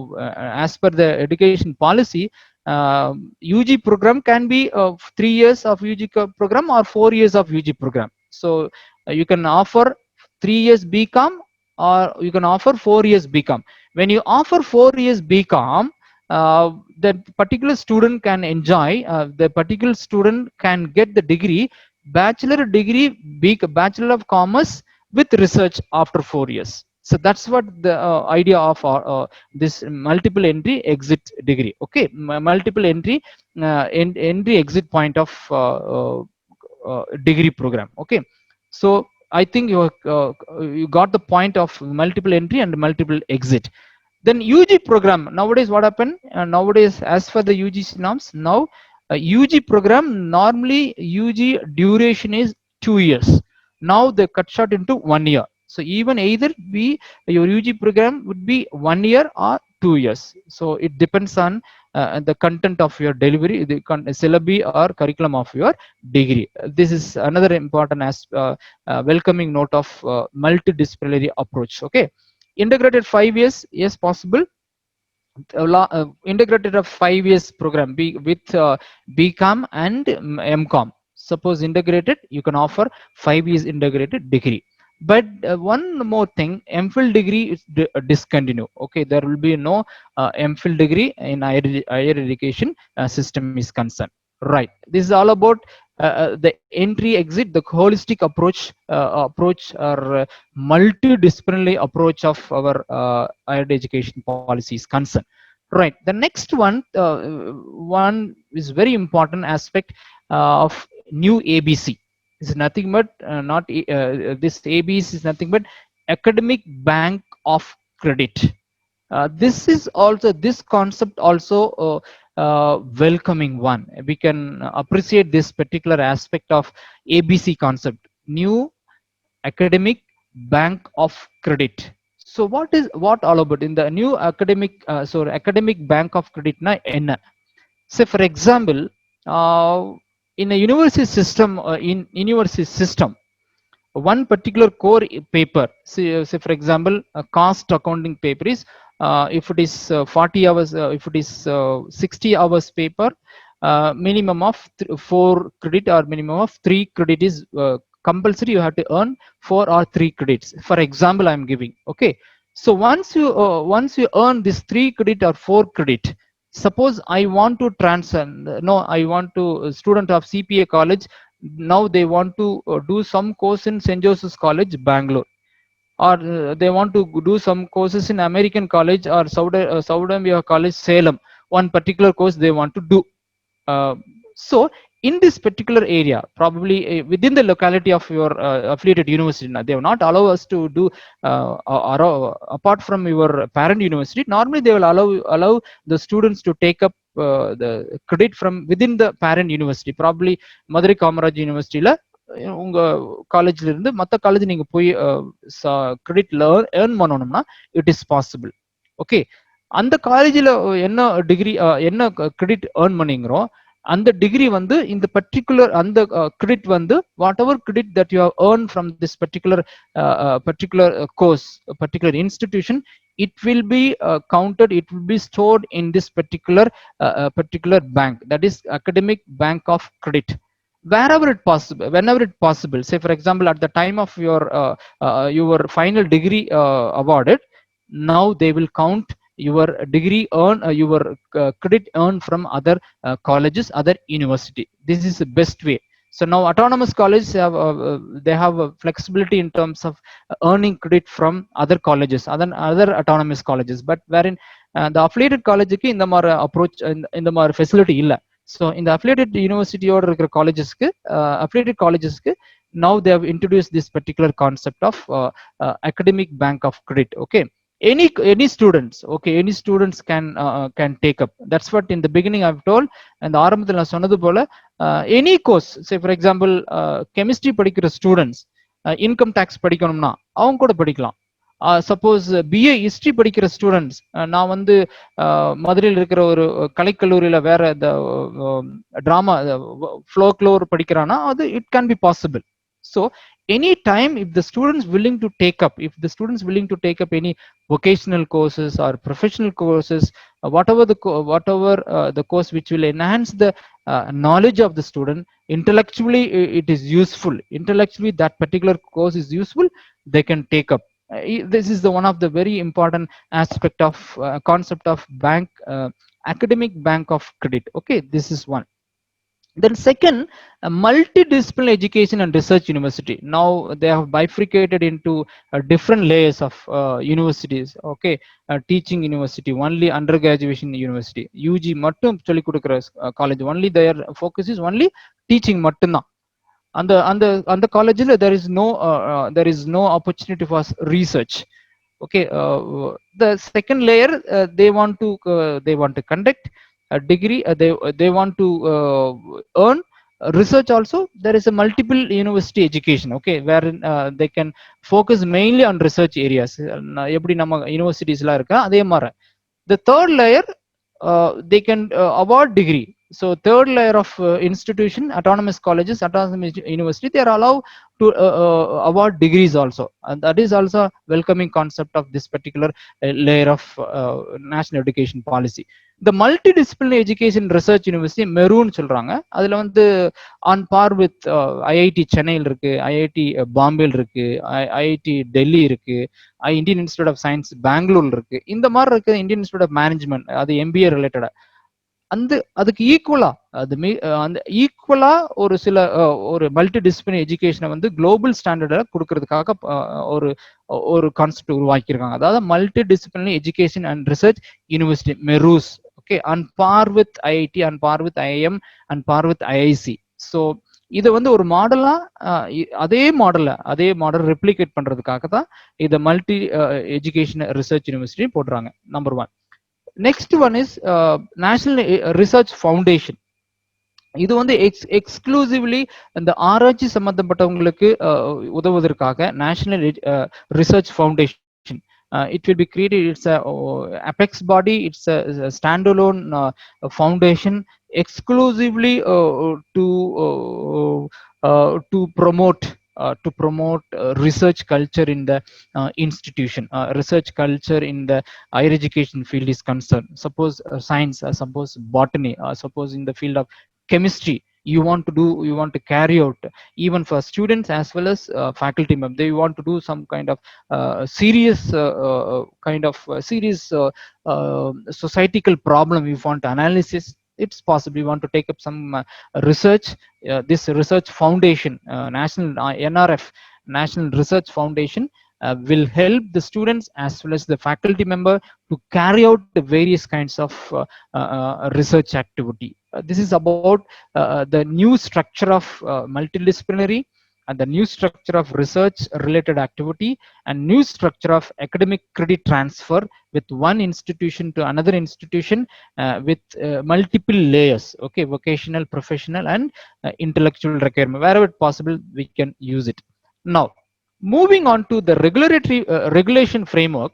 as per the education policy, UG program can be 3 years of UG program or 4 years of UG program. So you can offer 3 years BCom or you can offer 4 years BCom. When you offer 4 years BCom, that particular student can enjoy, the particular student can get the degree, bachelor degree, Bachelor of Commerce with research after 4 years. So that's what the idea of this multiple entry exit degree. Okay, multiple entry entry exit point of degree program. Okay, so I think you got the point of multiple entry and multiple exit. Then UG program, nowadays what happened, nowadays as for the UGC norms, now UG program, normally UG duration is 2 years, now they cut short into 1 year. So even either your UG program would be 1 year or 2 years. So it depends on the content of your delivery, the syllabi or curriculum of your degree. This is another important welcoming note of multidisciplinary approach. Okay, integrated 5 years, yes, possible. Integrated of 5 years program with BCom and MCom. Suppose integrated, you can offer 5 years integrated degree. But one more thing, MPhil degree is discontinued. Okay, there will be no MPhil degree in higher education system is concerned. Right, this is all about the entry exit, the holistic approach or multidisciplinary approach of our higher education policy is concerned. Right, the next one is very important aspect of new ABC. Is nothing but this ABC is nothing but academic bank of credit. This is also, this concept also welcoming one. We can appreciate this particular aspect of ABC concept, new academic bank of credit. So what all about in the new academic academic bank of credit na enna? Say for example, in a university system, one particular core paper, say for example a cost accounting paper is if it is 40 hours, if it is 60 hours paper, minimum of 4 credit or minimum of 3 credit is compulsory. You have to earn 4 or 3 credits, for example I am giving. Okay, so once you earn this 3 credit or 4 credit, Suppose I want to transfer, no, I want to student of CPA college, now they want to do some course in St. Joseph's College, Bangalore, or they want to do some courses in American College or Saudi Arabia College, Salem, one particular course they want to do. uh, so in this particular area, probably within the locality of your affiliated university, now, they will not allow us to do apart from your parent university. Normally they will allow the students to take up the credit from within the parent university. Probably Madurai Kamaraj University la உங்க காலேஜ்ல இருந்து மற்ற college நீங்க போய் கிரெடிட்ல earn பண்ணணும்னா it is possible. Okay, அந்த காலேஜில் என்ன டிகிரி என்ன கிரெடிட் ஏர்ன் பண்ணீங்களோ அந்த டிகிரி வந்து இந்த பர்டிகுலர் அந்த கிரெடிட் வந்து whatever credit that you have earn from this particular course, particular institution, it will be counted, it will be stored in this particular bank, that is academic bank of credit, wherever it possible, whenever it possible. Say for example, at the time of your final degree awarded, now they will count your degree earn your credit earned from other colleges, other university. This is the best way. So now autonomous colleges have they have a flexibility in terms of earning credit from other colleges, other autonomous colleges, but wherein the affiliated college ku இந்த மாதிரி approach, இந்த மாதிரி facility இல்ல. So in the affiliated university or colleges ku affiliated colleges ku now they have introduced this particular concept of academic bank of credit. Okay, any students, okay, any students can take up. That's what in the beginning I've told, and ஆரம்பத்தில் நான் சொன்னது போல any course, say for example chemistry படிக்கிற students income tax படிக்கணும்னா அவங்க கூட படிக்கலாம். Suppose BA history படிக்கிற ஸ்டூடெண்ட்ஸ், நான் வந்து மதுரையில் இருக்கிற ஒரு கலைக்கல்லூரியில வேற இந்த டிராமா ஃப்ளோக்ளோர் படிக்கிறான்னா அது it can be possible. So anytime if the students willing to take up, if the students willing to take up any vocational courses or professional courses, whatever the course which will enhance the knowledge of the student intellectually, it is useful, intellectually that particular course is useful, they can take up. This is the one of the very important aspect of concept of bank, academic bank of credit. Okay, this is one. Then second, multidisciplinary education and research university. Now they have bifurcated into different layers of universities. Okay, teaching university, only undergraduation university, UG மட்டும் சொல்லி கொடுக்கிற college, only their focus is only teaching மட்டும்தான். அந்த காலேஜில் there is no opportunity for research. Okay, the second layer, they want to conduct a degree, they want to earn research also. There is a multiple university education, okay, wherein they can focus mainly on research areas. எப்படி நம்ம யூனிவர்சிட்டிஸ்லாம் இருக்கா அதே மாதிரி. The third layer, they can award degree. So third layer of institution, autonomous colleges, autonomous university, they are allowed to award degrees also, and that is also welcoming concept of this particular layer of national education policy. The multidisciplinary education research university maroon சொல்றாங்க. அதுல வந்து on par with IIT சென்னையில் இருக்கு, IIT பாம்பேல இருக்கு, IIT Delhi இருக்கு, Indian Institute of science பெங்களூர்ல இருக்கு. இந்த மாதிரி இருக்கு இந்தியன் இன்ஸ்டிடியூட் ஆஃப் மேனேஜ்மெண்ட், அது MBA ரிலேட்டடா. அதுக்கு ஈக்குவலா அந்த ஈக்குவலா ஒரு சில ஒரு மல்டி டிசிப்ளினரி எஜுகேஷனை வந்து குளோபல் ஸ்டாண்டர்ட கொடுக்கறதுக்காக ஒரு கான்செப்ட் உருவாக்கியிருக்காங்க. அதாவது multi disciplinary education and research university MERUs. Okay, and par with IIT, and par with IIM, and par with IIC. So இதை வந்து ஒரு மாடலா அதே மாடல் ரெப்ளிகேட் பண்றதுக்காக தான் இதை மல்டி எஜுகேஷன் ரிசர்ச் யூனிவர்சிட்டி போடுறாங்க. Number one. Next one is national research foundation. இது வந்து எக்ஸ்க்ளூசிவ்லி இந்த ஆராய்ச்சி சம்பந்தப்பட்டவங்களுக்கு உதவுவதற்காக national research foundation. It will be created. It's a apex body. It's a standalone foundation exclusively to promote research culture in the institution. Research culture in the higher education field is concerned. Suppose science, suppose botany, suppose in the field of chemistry, you want to do, you want to carry out, even for students as well as faculty members, they want to do some kind of serious serious societal problem, you want to analysis, it's possible. You want to take up some research, this research foundation, national NRF, National Research Foundation, will help the students as well as the faculty member to carry out the various kinds of research activity. This is about the new structure of multidisciplinary and the new structure of research related activity and new structure of academic credit transfer with one institution to another institution, with multiple layers, okay, vocational, professional, and intellectual requirement. Wherever possible, we can use it. Now, moving on to the regulatory regulation framework.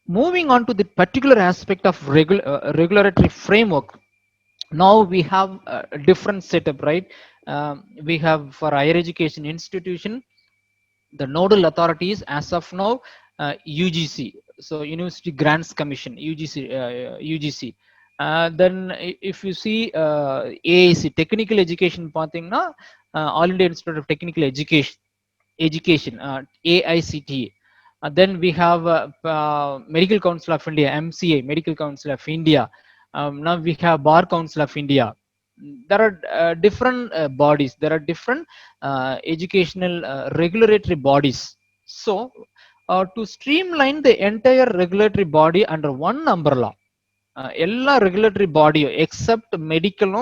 Moving on to the particular aspect of regulatory framework, now we have a different setup, right? We have for higher education institution, the nodal authorities as of now, UGC, so University Grants Commission, UGC. Then if you see AIC, technical education பார்த்தீங்கன்னா, All India Institute of Technical Education, AICTE. Then we have Medical Council of India, MCA, Medical Council of India. Now we have Bar Council of India. There are different bodies, there are different educational regulatory bodies. So to streamline the entire regulatory body under one umbrella, எல்லா regulatory body except medical,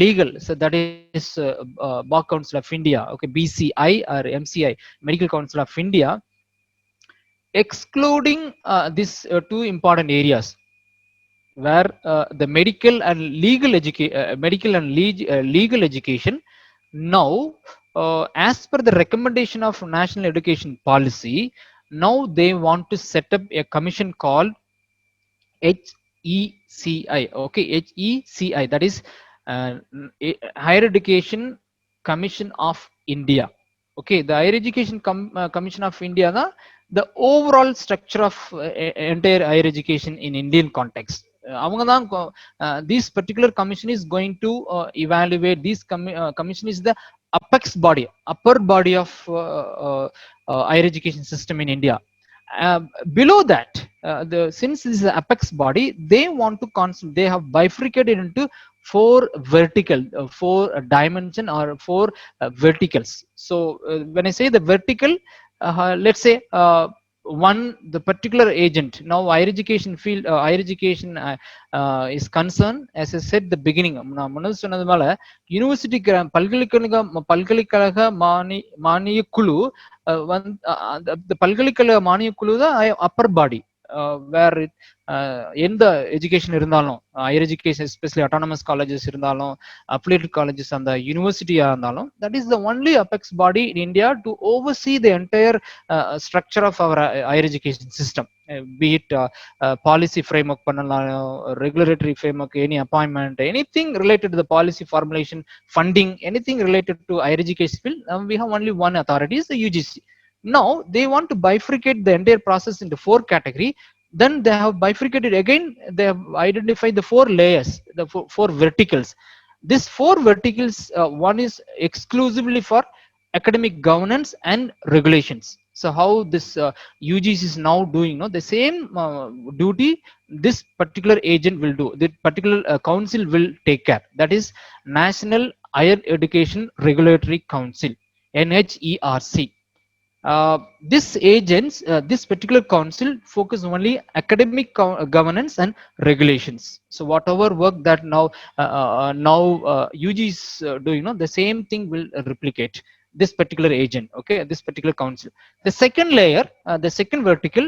legal, so that is Bar Council of India, okay, BCI or MCI, Medical Council of India, excluding these two important areas where the medical and legal education. Now as per the recommendation of National Education Policy, now they want to set up a commission called HECI, okay, HECI, that is Higher Education Commission of India. Okay, the Higher Education Commission of India, the overall structure of entire higher education in Indian context. This particular commission is going to evaluate. This commission is the apex body, upper body of higher education system in India. Below that, since this is the apex body, they want to they have bifurcated into four vertical, four dimension or four verticals. So when I say the vertical, let's say one, the particular agent. Now higher education field, higher education is concerned, as I said the beginning, நான் முன்னாடி சொன்னதுனால university பல்கலைக்கழக மானிய குழு the பல்கலைக்கழக மானிய குழு தான் அப்பர் பாடி, வேர் எந்த எஜுகேஷன் இருந்தாலும், higher education especially autonomous colleges இருந்தாலும், அஃபிலியேட்டட் காலேஜஸ் அந்த யூனிவர்சிட்டியா இருந்தாலும், that is the only apex body in India to oversee the entire structure of our higher education system, be it policy framework பண்ணலாம், regulatory framework, any appointment, anything related to the policy formulation, funding, anything related to higher education field. We have only one authority, is the UGC. Now they want to bifurcate the entire process into four category. Then they have bifurcated again, they have identified the four layers, the four verticals. These four verticals, one is exclusively for academic governance and regulations. So how this UGC is now doing, the same duty this particular agent will do, the particular council will take care, that is National Higher Education Regulatory Council, NHERC. This agents, this particular council focus only academic governance and regulations. So whatever work that now UG is doing, the same thing will replicate this particular agent, okay, this particular council. The second layer, the second vertical,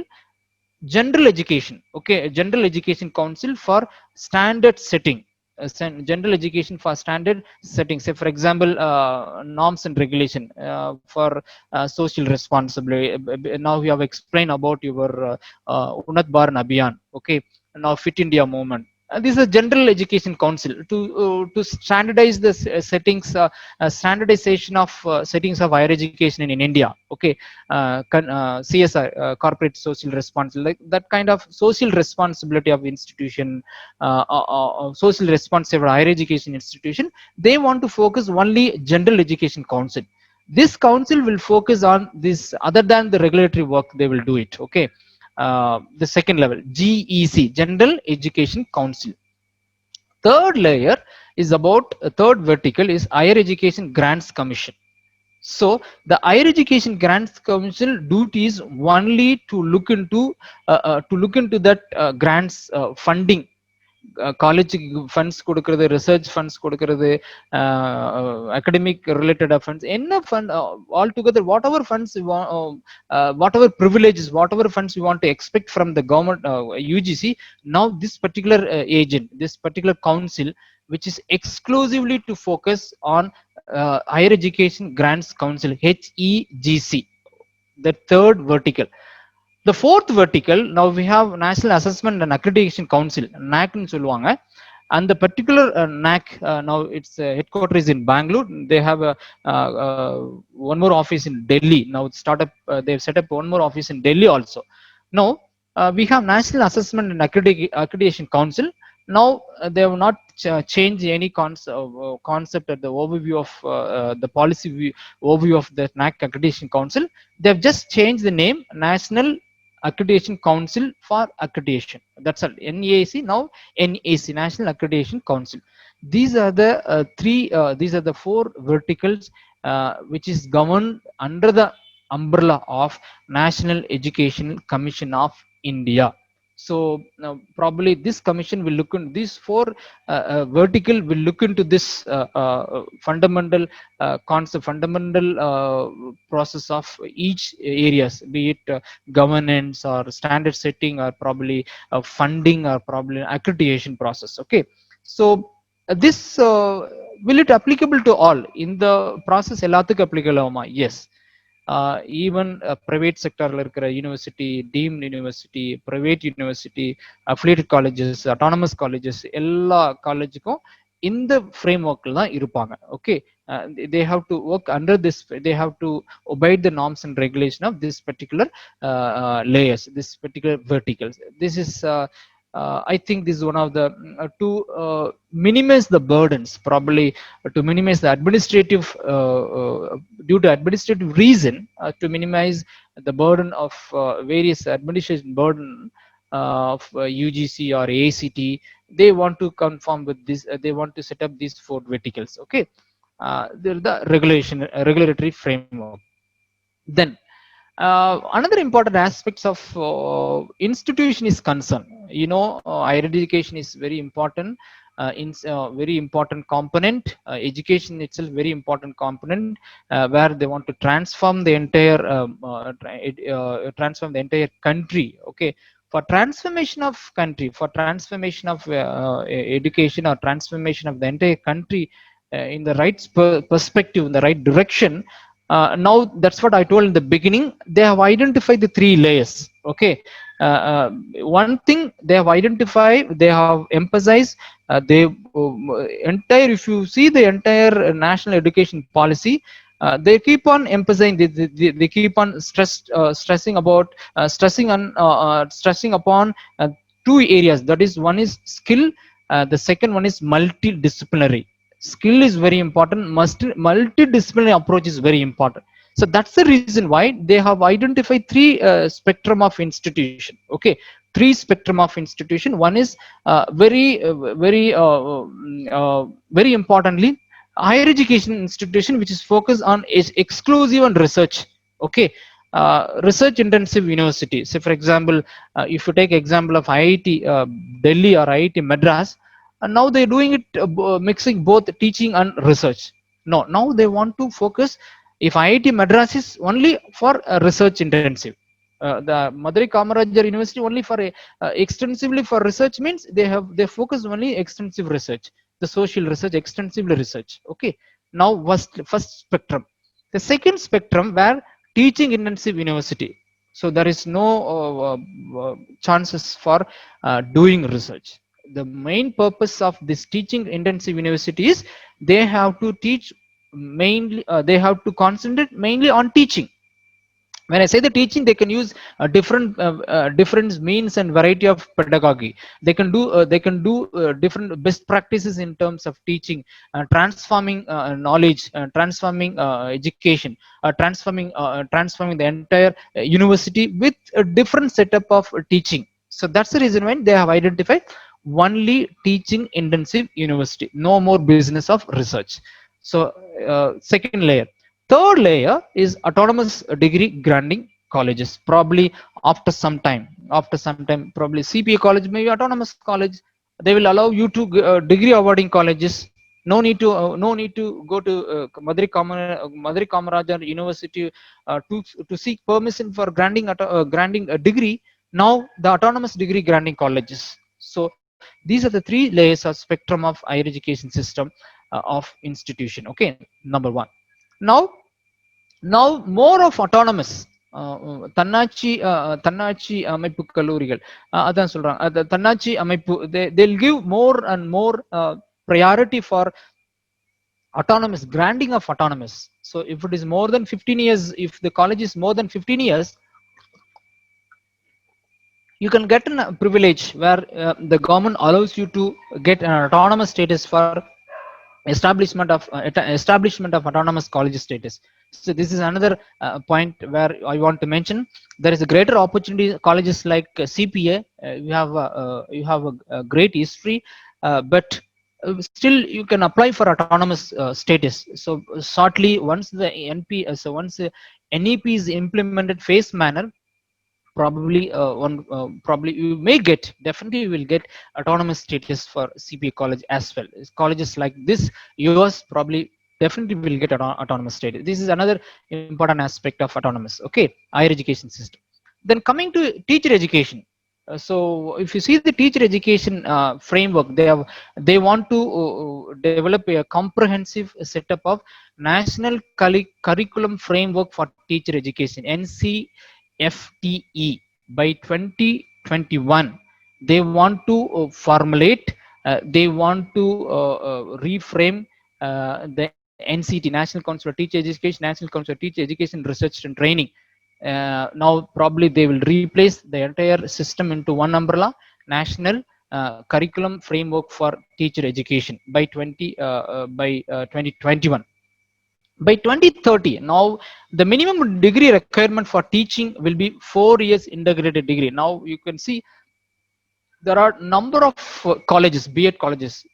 general education, okay, general education council for standard setting, general education for standard settings. Say for example, norms and regulation for social responsibility. Now we have explained about your Unat Bharat Abhiyan, okay, now Fit India movement, This is a general education council to standardize the settings, standardization of settings of higher education in India. Okay, CSR, corporate social responsibility, like that kind of social responsibility of institution, social responsibility of higher education institution. They want to focus only general education council. This council will focus on this other than the regulatory work. They will do it. Okay. The second level, GEC, General Education Council. Third layer is about third vertical is Higher Education Grants Commission. So the Higher Education Grants Commission duty is only to look into that grants funding, college funds கொடுக்கிறது, research funds கொடுக்கிறது, academic related funds, என்ன fund, all together whatever funds you want, whatever privileges, whatever funds you want to expect from the government, UGC. Now this particular agent, this particular council, which is exclusively to focus on Higher Education Grants Council, HEGC, the third vertical. The fourth vertical, now we have National Assessment and Accreditation Council, NAC னு சொல்லுவாங்க. And the particular NAC, now its headquarters is in Bangalore. They have one more office in Delhi. Now they've set up one more office in Delhi also. Now we have National Assessment and Accreditation Council. Now they have not changed any concept at the overview of the policy overview of the NAC Accreditation Council. They have just changed the name, National Accreditation Council for Accreditation. That's all. NAC, now NAC, National Accreditation Council. These are the these are the four verticals which is governed under the umbrella of National Education Commission of India. So probably this commission will look into these four vertical, will look into this fundamental concept, fundamental process of each areas, be it governance or standard setting or probably funding or probably accreditation process. Okay, so this will it applicable to all in the process? எல்லாத்துக்கும் applicable ஆகுமா? Yes. Even private sector university, deemed university, private university, affiliated colleges, autonomous colleges, எல்லா காலேஜுக்கும் இந்த framework தான் இருப்பாங்க. Okay, they have to work under this, they have to obey the norms and regulation of this particular layers, this particular verticals. This is I think this is one of the to minimize the burdens, probably to minimize the administrative due to administrative reason, to minimize the burden of various administration burden of UGC or ACT. They want to conform with this, they want to set up these four verticals. Okay, they're the regulatory framework. Then another important aspects of institution is concerned. You know, higher education is very important, very important component. Education itself very important component, where they want to transform the entire transform the entire country. Okay, for transformation of country, for transformation of education or transformation of the entire country in the right perspective, in the right direction. Now that's what I told in the beginning. They have identified the three layers. Okay, one thing they have identified, they have emphasized, they entire, if you see the entire national education policy, they keep on emphasizing, they keep on stressing upon two areas. That is, one is skill, the second one is multidisciplinary. Skill is very important, multidisciplinary approach is very important. So that's the reason why they have identified three spectrum of institution. Okay, three spectrum of institution. One is very importantly higher education institution, which is focused on is exclusive on research. Okay, research intensive university. So for example, if you take example of IIT Delhi or IIT Madras, and now they're doing it mixing both teaching and research. No, now they want to focus, if IIT Madras is only for research intensive, the Madurai Kamarajar University only for extensively for research, means they focus only extensive research, the social research, extensively research. Okay, now first spectrum. The second spectrum, where teaching intensive university, so there is no chances for doing research. the main purpose of this teaching intensive university is they have to teach mainly, they have to concentrate mainly on teaching. When I say the teaching, they can use different means and variety of pedagogy. They can do different best practices in terms of teaching, transforming knowledge, transforming education, transforming the entire university with a different setup of teaching. So that's the reason why they have identified only teaching intensive university, no more business of research. So second layer. Third layer is autonomous degree granting colleges. Probably after some time, probably CPA college, maybe autonomous college. They will allow you to degree awarding colleges. No need to go to Madurai Kamarajar University to seek permission for granting a degree. Now the autonomous degree granting colleges. So these are the three layers of spectrum of higher education system of institution. Okay, number one. Now more of autonomous தன்னாட்சி அமைப்பு கல்லூரிகள் அதான் சொல்றாங்க தன்னாட்சி அமைப்பு they'll give more and more priority for autonomous granting of autonomous. So if it is more than 15 years, if the college is more than 15 years, you can get a privilege where the government allows you to get an autonomous status for establishment of autonomous college status. So this is another point where I want to mention. There is a greater opportunity. Colleges like CPA, you have a great history, but still you can apply for autonomous status. So shortly, once the once NEP is implemented phase manner, probably you may get, definitely you will get autonomous status for CPA college as well. Colleges like this yours probably definitely will get autonomous status. This is another important aspect of autonomous, okay, higher education system. Then coming to teacher education. So if you see the teacher education framework, they want to develop a comprehensive setup of national curriculum framework for teacher education, NCFTE. By 2021 they want to formulate, they want to reframe the NCT, National Council of Teacher Education, National Council of Teacher Education Research and Training. Now probably they will replace the entire system into one umbrella, National Curriculum Framework for Teacher Education by 2021. By 2030, now the minimum degree requirement for teaching will be 4 years integrated degree. Now you can see there are number of colleges, B.Ed colleges,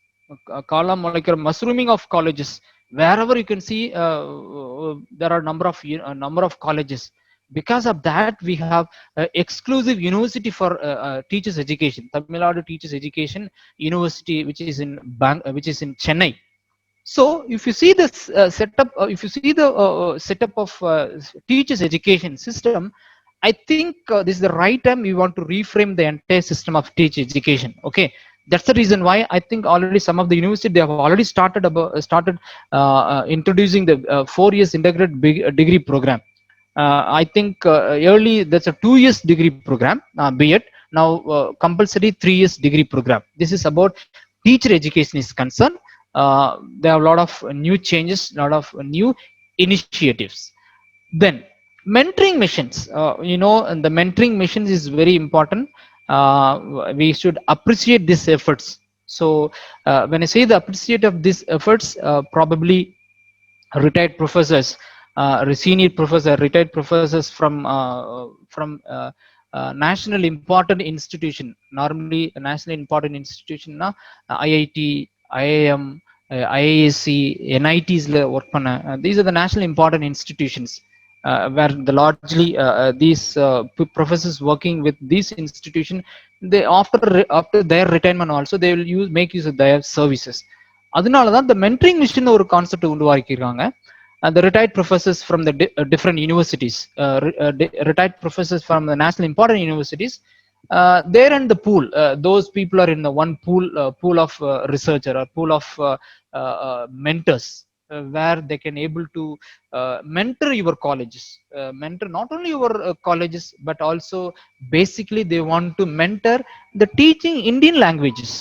mushrooming of colleges. Wherever you can see there are number of colleges. Because of that, we have exclusive university for teachers education, Tamil Nadu Teachers Education University, which is in Chennai. So if you see this setup, if you see the setup of teachers education system, I think this is the right time we want to reframe the entire system of teacher education. Okay, that's the reason why I think already some of the university, they have already started introducing the 4 years integrated degree program. I think early that's a 2 years degree program, B.Ed. Now compulsory 3 years degree program. This is about teacher education is concerned. There are a lot of new changes, a lot of new initiatives. Then mentoring missions, and the mentoring missions is very important. We should appreciate these efforts. So when I say the appreciate of these efforts, probably retired professors, senior professor, retired professors from national important institution. Normally a national important institution na IIT, IIM, IISc, NITs work panna. These are the national important institutions where the largely these professors working with this institution, they after their retirement also they will make use of their services. அதனாலதான் the mentoring mission ஒரு concept உருவாக்கியிருக்காங்க. The retired professors from the different universities, retired professors from the national important universities, they're in the pool. Those people are in the one pool of researcher or pool of mentors, where they can able to mentor your colleges, mentor not only your colleges but also basically they want to mentor the teaching Indian languages,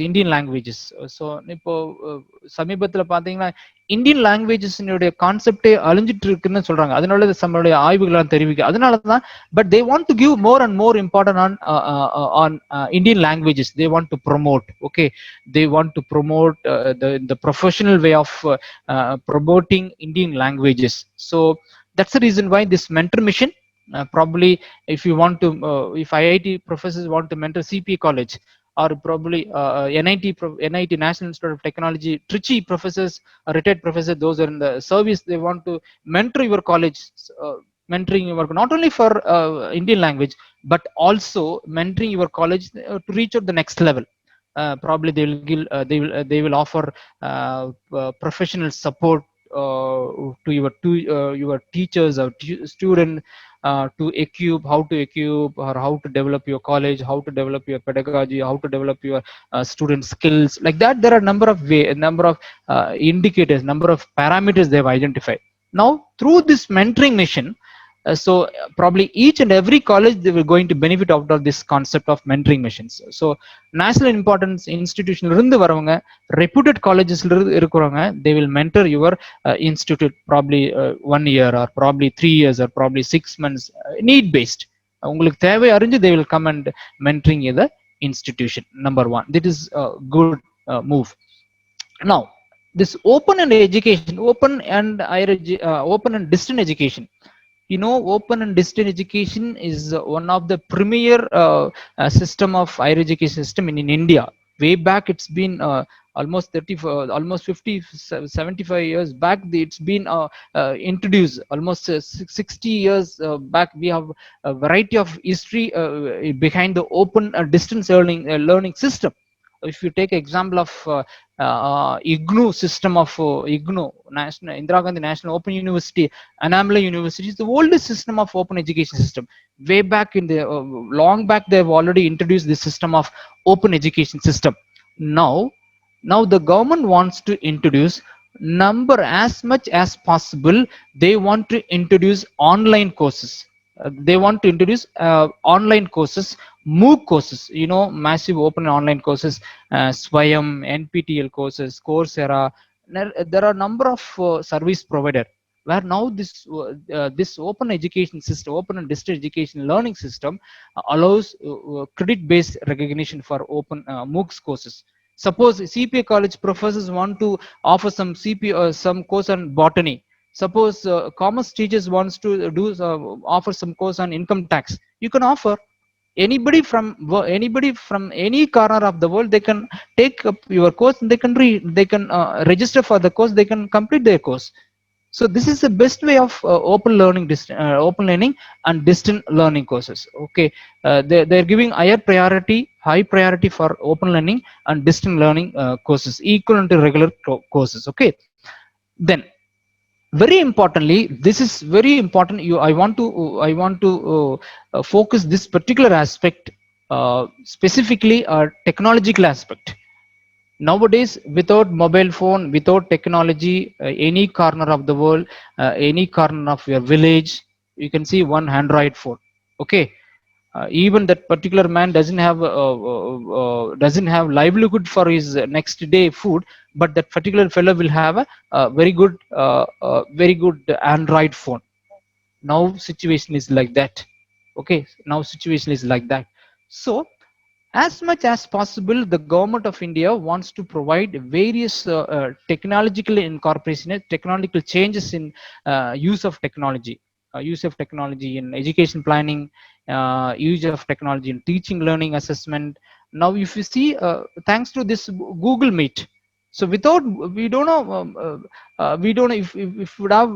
Indian languages. So இப்போ சமீபத்துல பாத்தீங்கன்னா Indian லாங்குவேஜஸ்னுடைய கான்செப்டே அழிஞ்சிட்டு இருக்குன்னு சொல்றாங்க. அதனால நம்மளுடைய ஆய்வுகள் தெரிவிக்க அதனாலதான். But they want to give more and more important on Indian languages. They want to promote. Okay, they want to promote the professional way of promoting Indian languages. So that's the reason why this mentor mission. Probably if you want to, if IIT professors want to mentor CPA college, or probably NIT National Institute of Technology Trichy professors, retired professors, those are in the service, they want to mentor your college, mentoring your not only for Indian language but also mentoring your college to reach out the next level. Probably they will give, they will offer professional support to your teachers or student, to equip, how to equip or how to develop your college, how to develop your pedagogy, how to develop your student skills. Like that, there are number of indicators, number of parameters they have identified. Now through this mentoring mission, probably each and every college they were going to benefit out of this concept of mentoring missions. So national importance institution irundhu varavanga, reputed colleges irukuranga, they will mentor your institute probably 1 year or probably 3 years or probably 6 months, need based. உங்களுக்கு தேவை அறிஞ்சு they will come and mentoring the institution. Number one, that is a good move. Now this open and education, open and distant education, you know, open and distance education is one of the premier system of higher education system in India. Way back it's been almost 50 75 years back it's been introduced. Almost 60 years back we have a variety of history behind the open distance learning system. If you take example of IGNOU system of IGNOU, National Indira Gandhi National Open University, Annamalai University is the oldest system of open education system. Way back in the long back they have already introduced this system of open education system. Now the government wants to introduce number as much as possible. They want to introduce online courses. They want to introduce online courses, MOOC courses, you know, massive open online courses, Swayam, NPTEL courses, Coursera. There are number of service provider where now this open education system, open and distance education learning system allows credit based recognition for open MOOCs courses. Suppose CPA college professors want to offer some CPA some course on botany. Suppose commerce teachers wants to do offer some course on income tax. You can offer. Anybody from any corner of the world, they can take up your course and they can register for the course, they can complete their course. So this is the best way of open learning and distant learning courses. Okay, they're giving high priority for open learning and distant learning courses equivalent to regular courses. Okay, then very importantly, this is very important, I want to focus this particular aspect, specifically a technological aspect. Nowadays, without mobile phone, without technology, any corner of the world, any corner of your village, you can see one Android phone. Okay, even that particular man doesn't have livelihood for his next day food, but that particular fellow will have a very good Android phone. Now situation is like that. Okay, now situation is like that. So as much as possible, the government of India wants to provide various technological incorporation, technological changes in use of technology in education planning, use of technology in teaching learning assessment. Now if you see, thanks to this Google Meet, so without we don't know if we would have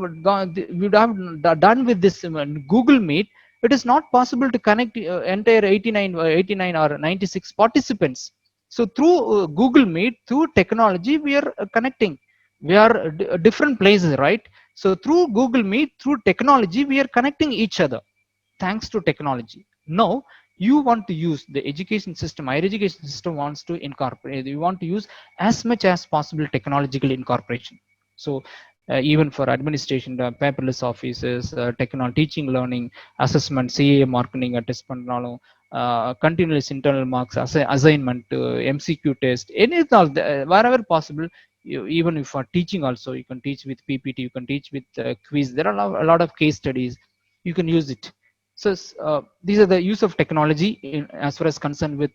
done with this Google Meet, it is not possible to connect entire 89 or 96 participants. So through Google Meet, through technology, we are connecting. We are different places, right? So through Google Meet, through technology, we are connecting each other. Thanks to technology. Now you want to use the education system, higher education system wants to incorporate, you want to use as much as possible technological incorporation. So even for administration, paperless offices, teaching, learning, assessment, CA marketing, test பண்ணாலும், continuous internal marks, assignment, MCQ test, any of all, wherever possible. Even if for teaching also, you can teach with PPT, you can teach with quiz. There are a lot of case studies. You can use it. So these are the use of technology as far as concerned with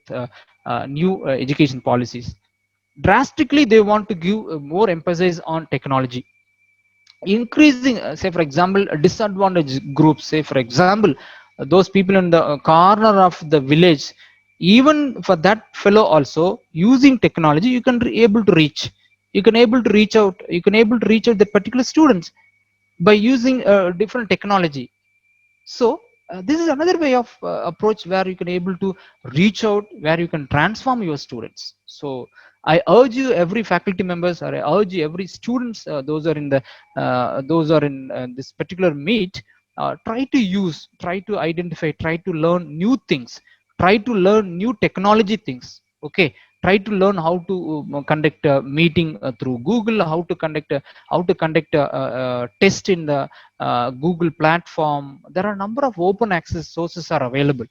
new education policies. Drastically, they want to give more emphasis on technology, increasing, say for example, disadvantaged groups, say for example, those people in the corner of the village. Even for that fellow also, using technology, you can able to reach, you can able to reach out, you can able to reach out the particular students by using different technology. So this is another way of approach where you can able to reach out, where you can transform your students. So I urge you, every faculty members, or I urge you, every students, those are in the those are in this particular meet, try to use, try to identify, try to learn new things, try to learn new technology things. Okay, try to learn how to conduct a meeting through Google, how to conduct a test in the Google platform. There are a number of open access sources are available.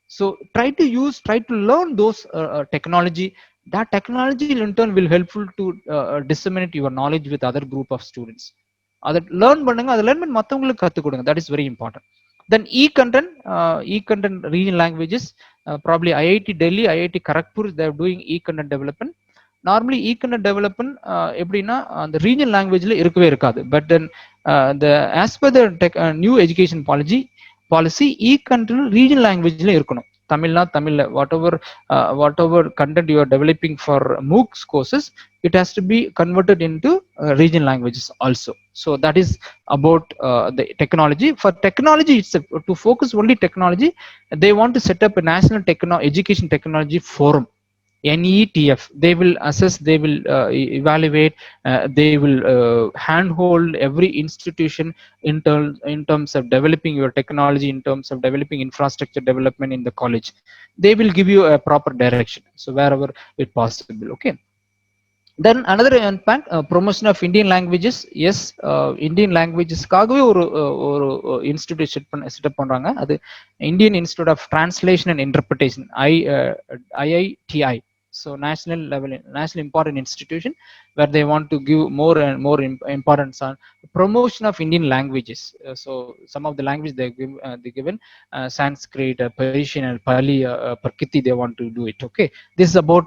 So try to use, try to learn those technology. That technology in turn will helpful to disseminate your knowledge with other group of students. அதை learn பண்ணுங்க, அதை learn பண்ணி மற்றவங்களுக்கு கற்றுக் கொடுங்க. That is very important. Then e-content regional languages, probably IIT Delhi, IIT Kharagpur, they are doing e-content development. Normally e content development எப்படின்னா அந்த regional லாங்குவேஜ்ல இருக்கவே இருக்காது. But then the as per the new education policy, e content regional லாங்குவேஜ்ல இருக்கணும். தமிழ்னா தமிழ்ல, whatever content you are developing for MOOCs courses, it has to be converted into regional languages also. So that is about the technology. For technology, it's to focus only technology. They want to set up a national education technology forum, NETF. They will assess, they will evaluate, they will handhold every institution in terms of developing your technology, in terms of developing infrastructure development in the college. They will give you a proper direction, so wherever it possible. Okay. Then another impact, promotion of Indian languages. Yes, Indian languages காகவே ஒரு institute set up பண்றாங்க. அது Indian Institute of Translation and Interpretation, IITI. So national important institution, where they want to give more and more importance on promotion of Indian languages. So some of the language they given, Sanskrit, Persian, and Pali, Prakiti, they want to do it. Okay, this is about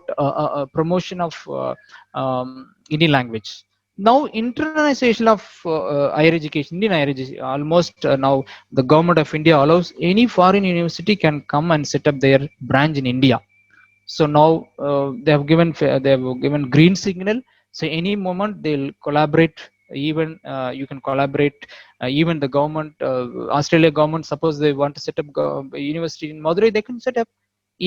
promotion of Indian language. Now internationalization of higher education, Indian higher education, almost now the government of India allows any foreign university can come and set up their branch in India. So now they have given green signal. So any moment they'll collaborate. Even you can collaborate. Even the government, Australia government, suppose they want to set up university in Madurai, they can set up.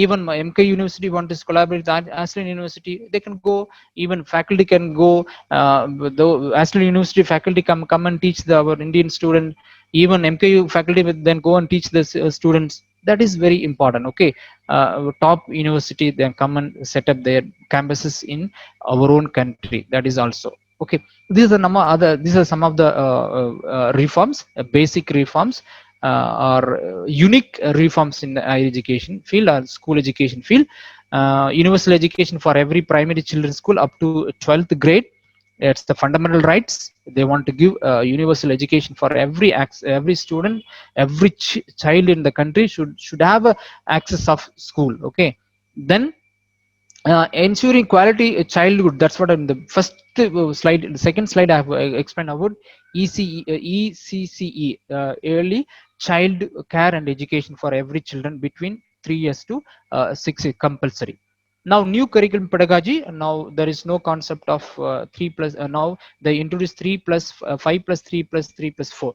Even my MK University want to collaborate with Australian University, they can go. Even faculty can go. The Australian University faculty come and teach our Indian student. Even MKU faculty will then go and teach the students. That is very important. Okay, top university then come and set up their campuses in our own country. That is also okay. These are some of the reforms, basic reforms, or unique reforms in the higher education field or school education field. Universal education for every primary children's school up to 12th grade. It's the fundamental rights. They want to give universal education for every student. Every child in the country should have access of school. Okay. Then ensuring quality childhood. That's what in the first slide, the second slide I have explained about ECCE, early child care and education for every children between 3 years to 6 years, compulsory. Now new curriculum pedagogy. Now there is no concept of 3 plus. Now they introduce 3 plus 5 plus 3 plus 3 plus 4.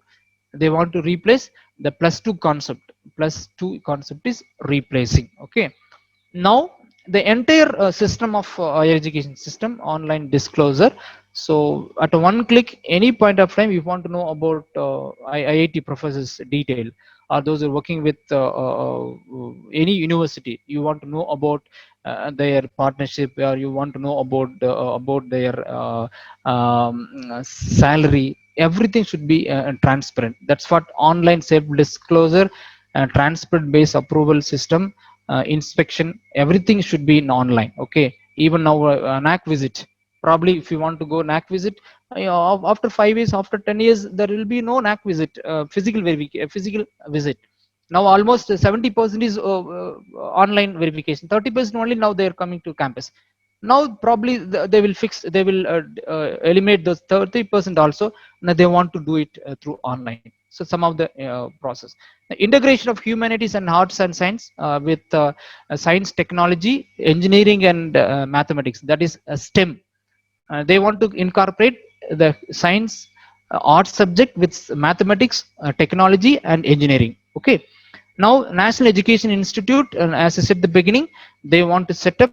They want to replace the plus 2 concept. Plus 2 concept is replacing. Okay. Now the entire system of higher education system, online disclosure. So at one click, any point of time, you want to know about IIT professors detail, or those who are working with any university, you want to know about their partnership, or you want to know about their salary. Everything should be transparent. That's what online self disclosure, transparent based approval system, inspection, everything should be in online. Okay, even now NAC visit, probably if you want to go NAC visit, after 5 years, after 10 years, there will be no NAC visit, physical visit. Now almost 70% is online verification, 30% only now they are coming to campus. Now probably they will fix, they will eliminate those 30% also. Now they want to do it through online. So some of the process, the integration of humanities and arts and science with science, technology, engineering, and mathematics, that is STEM. They want to incorporate the science, arts subject with mathematics, technology, and engineering. Okay, now National Education Institute, as I said at the beginning, they want to set up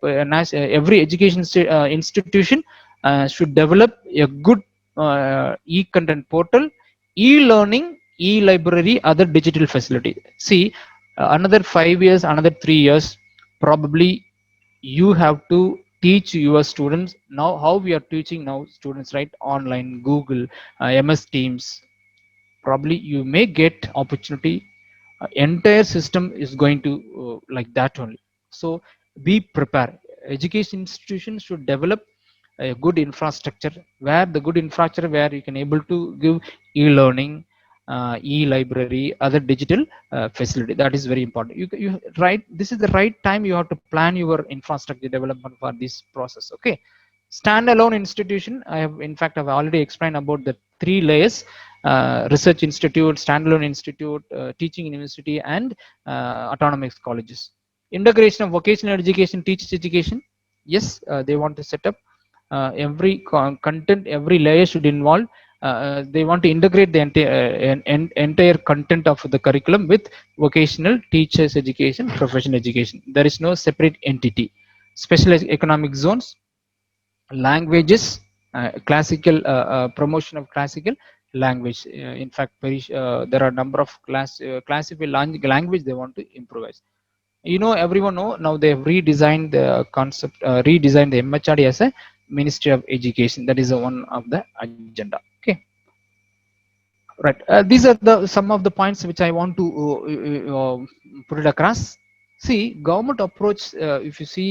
every education institution should develop a good e-content portal, e-learning, e-library, other digital facility. See, another 5 years, another 3 years, probably you have to teach your students now how we are teaching now students, right? Online, Google, MS Teams. Probably you may get opportunity, entire system is going to like that only. So be prepared. Education institutions should develop a good infrastructure, where the good infrastructure where you can able to give e-learning, e-library, other digital facility. That is very important. You right, this is the right time you have to plan your infrastructure development for this process. Okay, standalone institution, I have, in fact, I've already explained about the 3 layers: research institute, standalone institute, teaching university, and autonomous colleges. Integration of vocational education, teachers education, yes, they want to set up every content, every layer should involve, they want to integrate the entire content of the curriculum with vocational, teachers education, professional education. There is no separate entity. Special economic zones, languages, classical, promotion of classical language. In fact, there are number of classical language they want to improvise. You know, everyone know now they have redesigned the concept, redesigned the MHRD as a Ministry of Education. That is one of the agenda. Okay, right. These are the some of the points which I want to put it across. See, government approach, if you see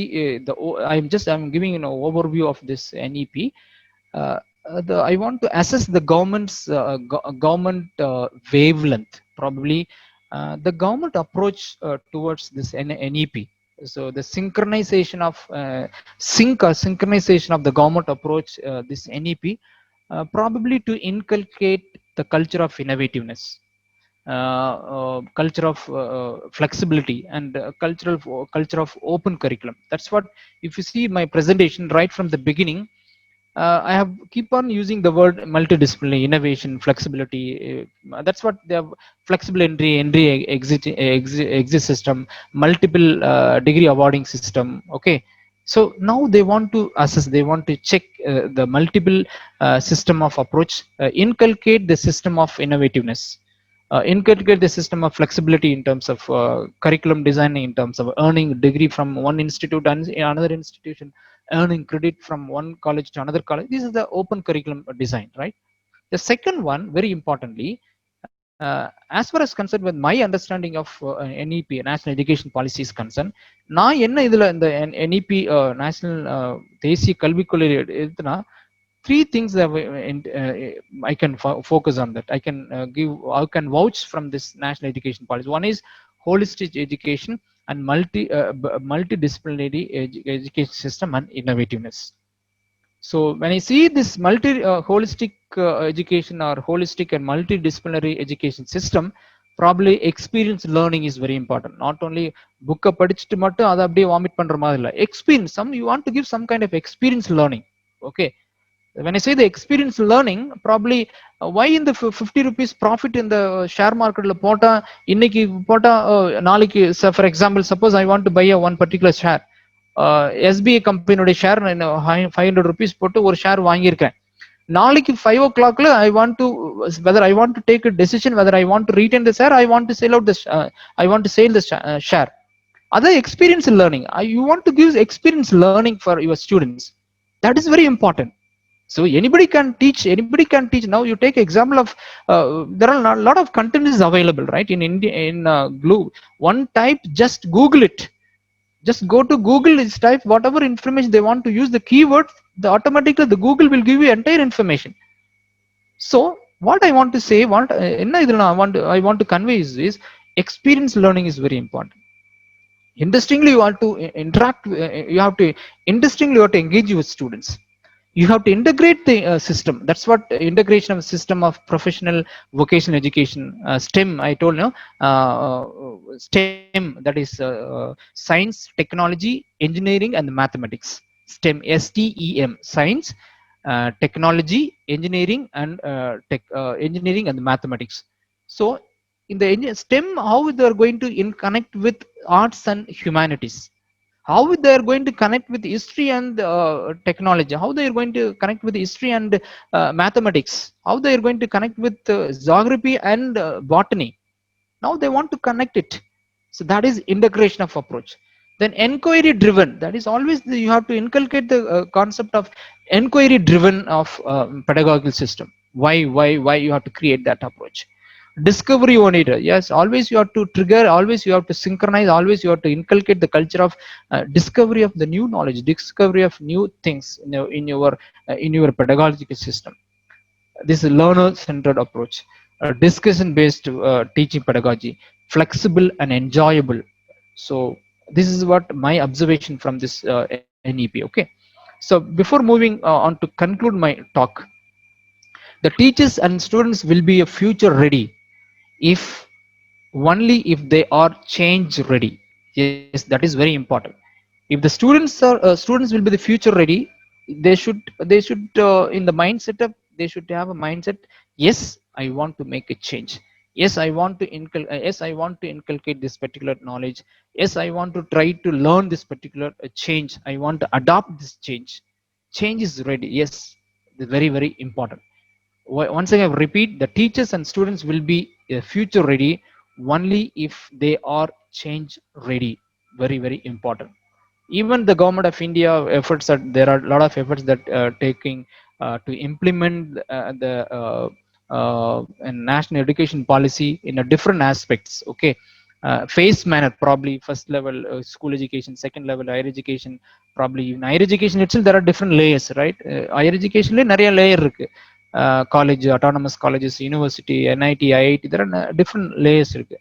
I'm giving an overview of this NEP. I want to assess the government's government wavelength. Probably the government approach towards this NEP. So the synchronization of synchronization of the government approach, this NEP, probably to inculcate the culture of innovativeness, culture of flexibility, and culture of open curriculum. That's what, if you see my presentation right from the beginning, I have keep on using the word multidisciplinary, innovation, flexibility. That's what they have: flexible exit system, multiple degree awarding system. Okay, so now they want to assess, they want to check the multiple system of approach, inculcate the system of innovativeness, inculcate the system of flexibility in terms of curriculum designing, in terms of earning degree from one institute and another institution, earning credit from one college to another college. This is the open curriculum design, right? The second one, very importantly, as far as concerned with my understanding of NEP, National Education Policy is concerned, நான் என்ன இதுல இந்த NEP National தேசிய கல்விக் கொள்கை எடுத்துனா, 3 things that I can focus on, that I can vouch from this National Education Policy. One is holistic education and multidisciplinary education system and innovativeness. So when I see this holistic education or holistic and multidisciplinary education system, probably experience learning is very important. Not only book படிச்சிட்டு மட்டும் அதை அப்படியே vomit பண்ற மாதிரி இல்ல, experience, you want to give some kind of experience learning. Okay, when I say the experience learning, probably why in the 50 rupees profit in the share market la pota இன்னைக்கு போட்டா நாளைக்கு, for example, suppose I want to buy one particular share, SBI கம்பெனியோட share 500 rupees போட்டு ஒரு share வாங்கியிருக்கேன். நாளைக்கு 5 o'clock I want to, whether I want to take a decision whether I want to retain the share, I want to sell out the I want to sell the share. Other experience learning, you want to give experience learning for your students. That is very important. So anybody can teach, anybody can teach. Now you take example of there are a lot of content is available, right, in India, in Glue. One type, just Google it, just go to Google, is type whatever information they want to use the keyword, the automatically the Google will give you entire information. So what I want to say, what I want to convey is experience learning is very important. Interestingly, you have to interact, you have to interestingly you have to engage with students. You have to integrate the system. That's what integration of system of professional vocational education, STEM, I told you, STEM, that is science, technology, engineering and mathematics. STEM, STEM, science, technology, engineering and engineering and mathematics. So in the STEM, how they are going to connect with arts and humanities, how they are going to connect with history and technology, how they are going to connect with history and mathematics, how they are going to connect with geography and botany. Now they want to connect it. So that is integration of approach. Then inquiry driven, that is always you have to inculcate the concept of inquiry driven of pedagogical system. Why you have to create that approach. Discovery oriented, yes, always you have to trigger, always you have to synchronize, always you have to inculcate the culture of discovery of the new knowledge, discovery of new things in your pedagogical system. This is learner centered approach, discussion based teaching pedagogy, flexible and enjoyable. So this is what my observation from this NEP. Okay, so before moving on to conclude my talk, the teachers and students will be a future ready if only if they are change ready. Yes, that is very important. If the students will be the future ready, they should in the mindset of, they should have a mindset, yes, I want to make a change, yes, I want to yes, I want to inculcate this particular knowledge, yes, I want to try to learn this particular change, I want to adopt this change. Change is ready, yes, very very important. Once again I repeat, the teachers and students will be future ready only if they are change ready. Very very important. Even the government of India efforts, that there are a lot of efforts that taking to implement the national education policy in a different aspects. Okay, phase manner, probably first level school education, second level higher education, probably in higher education itself there are different layers, right? Higher education le nariya layer irukku. College, autonomous colleges, university, NIT, IIT, there are different layers irukku.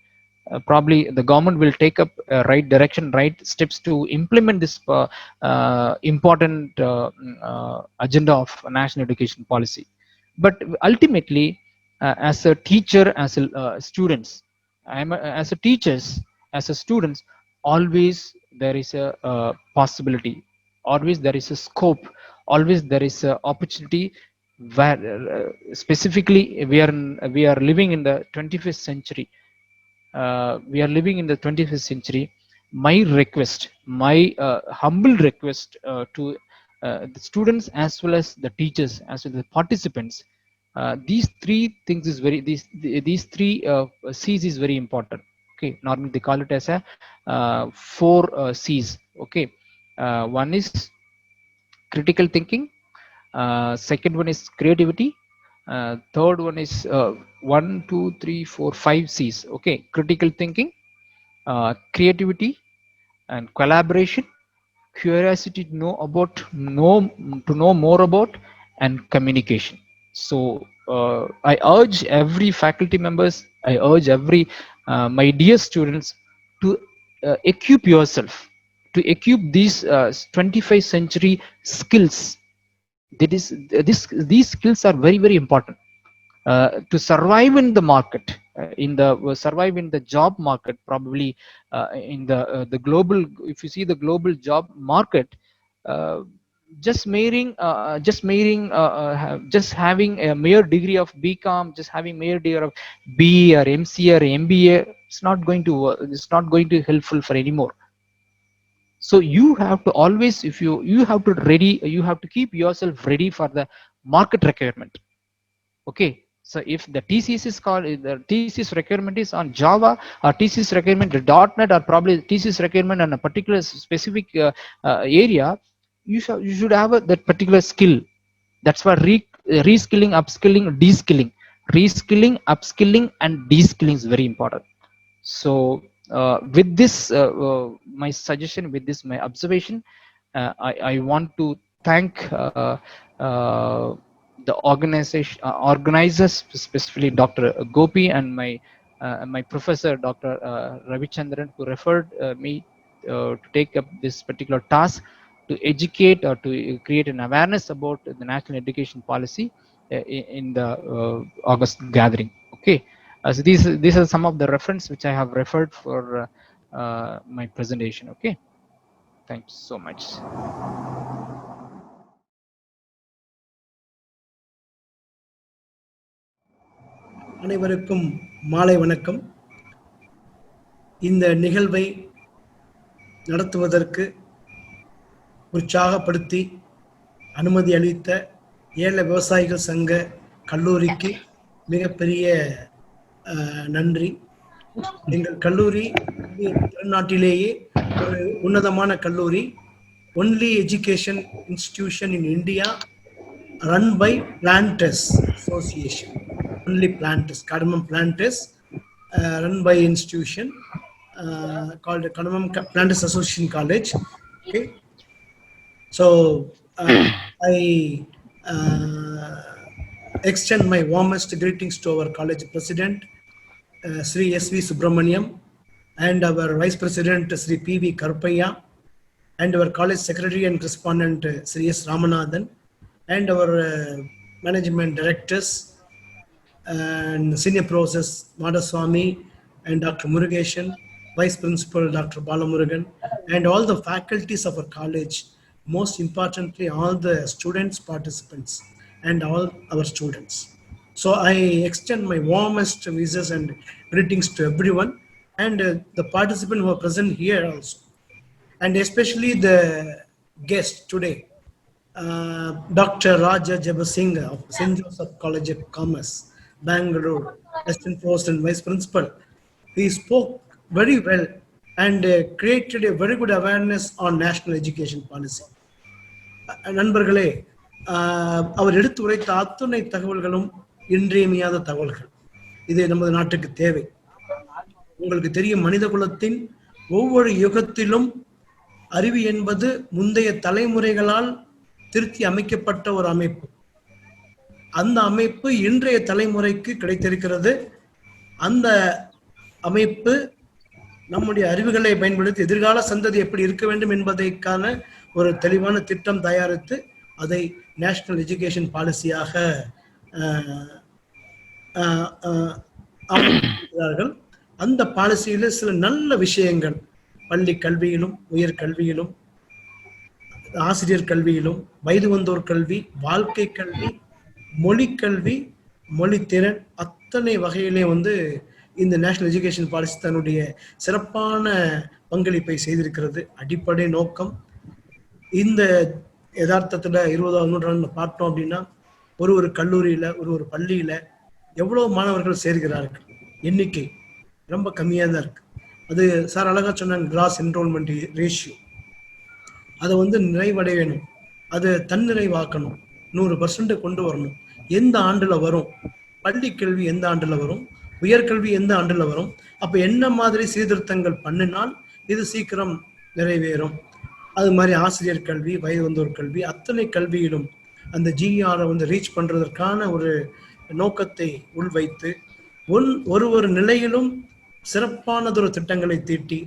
Probably the government will take up right direction, right steps to implement this important agenda of national education policy. But ultimately, as a teacher, as a students, as a teachers, as a students, always there is a possibility, always there is a scope, always there is a opportunity, where specifically we are living in the 21st century. We are living in the 21st century. My request, my humble request to the students as well as the teachers as well as the participants, these three things is very, these three C's is very important. Okay, normally they call it as a four C's. Okay, one is critical thinking, second one is creativity, third one is 1 2 3 4 5 C's. Okay, critical thinking, creativity and collaboration, curiosity to know about, to know more about, and communication. So I urge every faculty members, I urge every my dear students to equip yourself, to equip these 21st century skills. That is, these skills are very very important to survive in the market, in the survive in the job market, probably in the global, if you see the global job market, uh, just having a mere degree of BCom, just having mere degree of BE or MC or MBA, it's not going to work, it's not going to helpful for anymore. So you have to always, if you have to ready, you have to keep yourself ready for the market requirement. Okay, so if the TCS is called, the TCS requirement is on Java, or TCS requirement .NET, or probably TCS requirement on a particular specific area, you should have that particular skill. That's why reskilling, upskilling, de-skilling, reskilling, upskilling, and de-skilling is very important. So with this my suggestion, with this my observation, I want to thank the organization organizers, specifically Dr. Gopi, and my professor Dr. Ravichandran, who referred me to take up this particular task, to educate or to create an awareness about the national education policy in the August gathering. Okay, so these are some of the reference which I have referred for my presentation. Okay, thanks so much. அனைவருக்கும் மாலை வணக்கம். இந்த நிகழ்வை நடத்துவதற்கு உற்சாகப்படுத்தி அனுமதி அளித்த ஏழை விவசாயிகள் சங்க கல்லூரிக்கு மிகப்பெரிய நன்றி. எங்கள் கல்லூரி தமிழ்நாட்டிலேயே ஒரு உன்னதமான கல்லூரி, only education institution in India run by Planters Association. Only Planters, Cardamom Planters, run by institution called Cardamom Planters Association College. Okay, so I extend my warmest greetings to our college president, Sri S.V. Subramaniam, and our vice president, Sri P.V. Karpaya, and our college secretary and correspondent, Sri S. Ramanathan, and our management directors and senior professors Madaswamy and Dr. Murugeshan, vice principal Dr. Balamurugan, and all the faculties of our college, most importantly all the students, participants, and all our students. So I extend my warmest wishes and greetings to everyone, and the participants who are present here also, and especially the guest today, Dr. Raja Jabasingh of St. Joseph College of Commerce, Bangalore, assistant professor and vice principal. He spoke very well and created a very good awareness on national education policy. நண்பர்களே, அவர் எடுத்து உரைத்த அத்துணை தகவல்களும் இன்றியமையாத தகவல்கள். இது நமது நாட்டுக்கு தேவை. உங்களுக்கு தெரியும், மனித குலத்தின் ஒவ்வொரு யுகத்திலும் அறிவு என்பது முந்தைய தலைமுறைகளால் திருத்தி அமைக்கப்பட்ட ஒரு அமைப்பு. அந்த அமைப்பு இன்றைய தலைமுறைக்கு கிடைத்திருக்கிறது. அந்த அமைப்பு நம்முடைய அறிவுகளை பயன்படுத்தி எதிர்கால சந்ததி எப்படி இருக்க வேண்டும் என்பதற்கான ஒரு தெளிவான திட்டம் தயாரித்து அதை நேஷனல் எஜுகேஷன் பாலிசியாக அமைக்கிறார்கள். அந்த பாலிசியில சில நல்ல விஷயங்கள் பள்ளி கல்வியிலும், உயர் கல்வியிலும், ஆசிரியர் கல்வியிலும், வயது வந்தோர் கல்வி, வாழ்க்கை கல்வி, மொழி கல்வி, மொழித்திறன், அத்தனை வகையிலே இந்த நேஷனல் எஜுகேஷன் பாலிசி தன்னுடைய சிறப்பான பங்களிப்பை செய்திருக்கிறது. அடிப்படை நோக்கம் இந்த யதார்த்தத்தில் 20ஆம் நூற்றாண்டு பார்த்தோம் அப்படின்னா, ஒரு கல்லூரியில, ஒரு பள்ளியில எவ்வளவு மாணவர்கள் சேர்கிறார்கள், எண்ணிக்கை ரொம்ப கம்மியாக தான் இருக்கு. அது சார் அழகா சொன்னாங்க, கிராஸ் என்ரோல்மெண்ட் ரேஷியோ. அதை நிறைவடைய வேணும், அது தன்னிறைவாக்கணும், 100% கொண்டு வரணும். எந்த ஆண்டுல வரும் பள்ளி கல்வி, எந்த ஆண்டுல வரும் உயர்கல்வி, எந்த ஆண்டுல வரும், அப்ப என்ன மாதிரி சீர்திருத்தங்கள் பண்ணினால் இது சீக்கிரம் நிறைவேறும். அது மாதிரி ஆசிரியர் கல்வி, வயது வந்தோர் கல்வி, அத்தனை கல்வியிலும் அந்த ஜிஆரை ரீச் பண்றதற்கான ஒரு நோக்கத்தை உள்வைத்து ஒரு நிலையிலும் சிறப்பானதொரு திட்டங்களை தீட்டி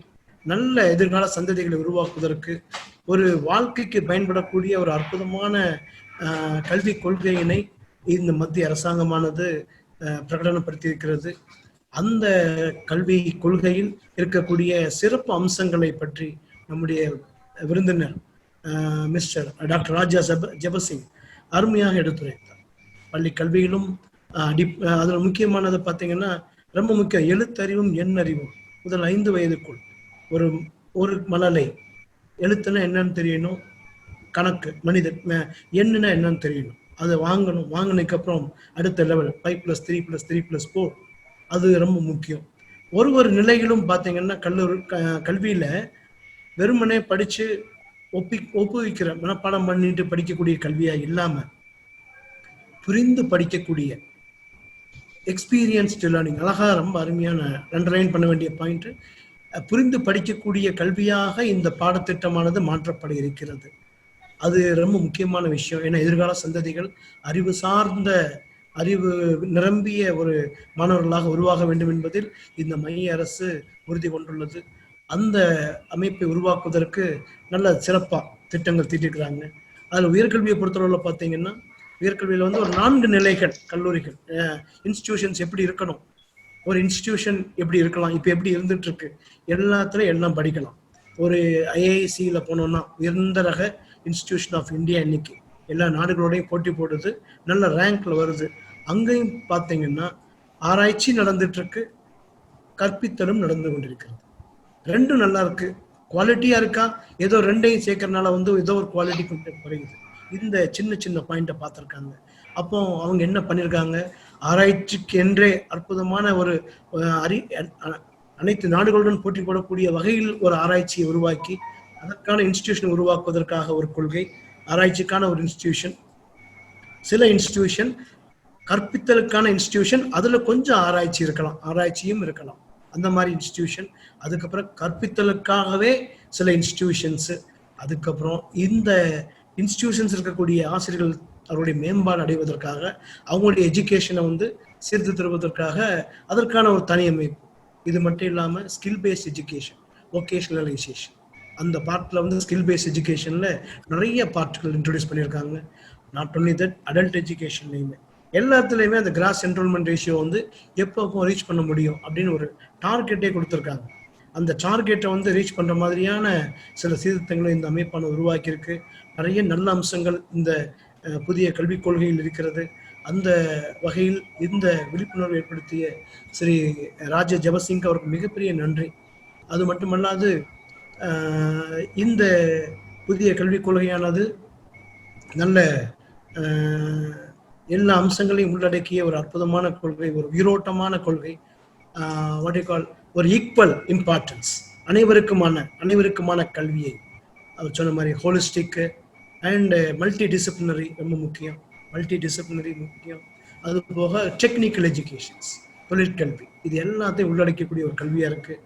நல்ல எதிர்கால சந்ததிகளை உருவாக்குவதற்கு ஒரு வாழ்க்கைக்கு பயன்படக்கூடிய ஒரு அற்புதமான கல்வி கொள்கையினை இந்த மத்திய அரசாங்கமானது பிரகடனப்படுத்தியிருக்கிறது. அந்த கல்வி கொள்கையில் இருக்கக்கூடிய சிறப்பு அம்சங்களை பற்றி நம்முடைய விருந்தினர் மிஸ்டர் டாக்டர் ராஜா ஜபசிங் அருமையாக எடுத்துரைத்தார். பள்ளி கல்வியிலும் அதில் முக்கியமானது பார்த்தீங்கன்னா ரொம்ப முக்கியம், எழுத்தறிவும் எண்ணறிவும் முதல் 5 வயதுக்குள் ஒரு மழலை எழுத்துனா என்னன்னு தெரியணும், கணக்கு மனிதன் எண்ணுனா என்னன்னு தெரியணும். அதை வாங்கணும். வாங்கினதுக்கு அப்புறம் அடுத்த லெவல் 5+3+3+4 அது ரொம்ப முக்கியம். ஒரு நிலைகளும் பார்த்தீங்கன்னா கல்வியில வெறுமனே படிச்சு ஒப்புவிக்கிற மனப்பாடம் பண்ணிட்டு படிக்கக்கூடிய கல்வியா இல்லாம புரிந்து படிக்கக்கூடிய எக்ஸ்பீரியன்ஸ்டு லேர்னிங், அழகா ரொம்ப அருமையான அண்டர்லைன் பண்ண வேண்டிய பாயிண்ட், புரிந்து படிக்கக்கூடிய கல்வியாக இந்த பாடத்திட்டமானது மாற்றப்பட இருக்கிறது. அது ரொம்ப முக்கியமான விஷயம். ஏன்னா எதிர்கால சந்ததிகள் அறிவு நிரம்பிய ஒரு மாணவர்களாக உருவாக வேண்டும் என்பதில் இந்த மைய அரசு உறுதி கொண்டுள்ளது. அந்த அமைப்பை உருவாக்குவதற்கு நல்ல சிறப்பா திட்டங்கள் தீட்டிருக்கிறாங்க. அதுல உயர்கல்வியை பொறுத்தளவுல பார்த்தீங்கன்னா, உயர்கல்வியில வந்து ஒரு 4 நிலைகள் கல்லூரிகள், இன்ஸ்டிடியூஷன்ஸ் எப்படி இருக்கணும், ஒரு இன்ஸ்டிடியூஷன் எப்படி இருக்கலாம், இப்ப எப்படி இருந்துட்டு இருக்கு, எல்லாத்துலயும் எல்லாம் படிக்கலாம். ஒரு ஐஐசியில போனோம்னா உயர்ந்த ரக இன்ஸ்டிடியூஷன் ஆஃப் இந்தியா இன்னைக்கு எல்லா நாடுகளோடையும் போட்டி போடுது, நல்ல ரேங்க்ல வருது. அங்கேயும் பார்த்தீங்கன்னா ஆராய்ச்சி நடந்துட்டு இருக்கு, கற்பித்தலும் நடந்து கொண்டிருக்கிறது. ரெண்டும் நல்லா இருக்கு. குவாலிட்டியா இருக்கா? ஏதோ ரெண்டையும் சேர்க்கறதுனால வந்து ஏதோ ஒரு குவாலிட்டி குறையுது. இந்த சின்ன பாயிண்ட பார்த்திருக்காங்க. அப்போ அவங்க என்ன பண்ணிருக்காங்க, ஆராய்ச்சிக்கு என்றே அற்புதமான ஒரு அனைத்து நாடுகளுடன் போட்டி போடக்கூடிய வகையில் ஒரு ஆராய்ச்சியை உருவாக்கி அதற்கான இன்ஸ்டிடியூஷன் உருவாக்குவதற்காக ஒரு கொள்கை, ஆராய்ச்சிக்கான ஒரு இன்ஸ்டிடியூஷன், சில இன்ஸ்டிடியூஷன் கற்பித்தலுக்கான இன்ஸ்டிடியூஷன், அதுல கொஞ்சம் ஆராய்ச்சியும் இருக்கலாம், அந்த மாதிரி இன்ஸ்டிடியூஷன். அதுக்கப்புறம் கற்பித்தலுக்காகவே சில இன்ஸ்டிடியூஷன்ஸ். அதுக்கப்புறம் இந்த இன்ஸ்டிடியூஷன்ஸ் இருக்கக்கூடிய ஆசிரியர்கள் அவருடைய மேம்பாடு அடைவதற்காக, அவங்களுடைய எஜுகேஷனை வந்து சீர்திருத்துவதற்காக அதற்கான ஒரு தனி அமைப்பு. இது மட்டும் இல்லாம ஸ்கில் பேஸ்ட் எஜுகேஷன், வொகேஷனலைசேஷன், அந்த பார்ட்ல வந்து ஸ்கில் பேஸ்ட் எஜுகேஷன்ல நிறைய பார்ட்டுகள் இன்ட்ரோடியூஸ் பண்ணியிருக்காங்க. நாட் ஒன்லி தட், அடல்ட் எஜுகேஷன்லையுமே எல்லாத்துலேயுமே அந்த கிராஸ் என்ரோல்மெண்ட் ரேஷியோ வந்து எப்போ ரீச் பண்ண முடியும் அப்படின்னு ஒரு டார்கெட்டே கொடுத்துருக்காங்க. அந்த டார்கெட்டை வந்து ரீச் பண்ற மாதிரியான சில சீர்திருத்தங்களை இந்த அமைப்பான உருவாக்கியிருக்கு. நிறைய நல்ல அம்சங்கள் இந்த புதிய கல்விக் கொள்கையில் இருக்கிறது. அந்த வகையில் இந்த விழிப்புணர்வு ஏற்படுத்திய ஸ்ரீ ராஜ ஜபசிங் அவருக்கு மிகப்பெரிய நன்றி. அது மட்டுமல்லாது இந்த புதிய கல்விக் கொள்கையானது நல்ல எல்லா அம்சங்களையும் உள்ளடக்கிய ஒரு அற்புதமான கொள்கை, ஒரு உயிரோட்டமான கொள்கை, ஒரு ஈக்குவல் இம்பார்ட்டன்ஸ், அனைவருக்குமான கல்வியை அவர் சொன்ன மாதிரி ஹோலிஸ்டிக் அண்ட் மல்டி டிசிப்ளினரி ரொம்ப முக்கியம். அது போக டெக்னிக்கல் எஜுகேஷன்ஸ், தொழிற்கல்வி, இது எல்லாத்தையும் உள்ளடக்கக்கூடிய ஒரு கல்வியா இருக்கு.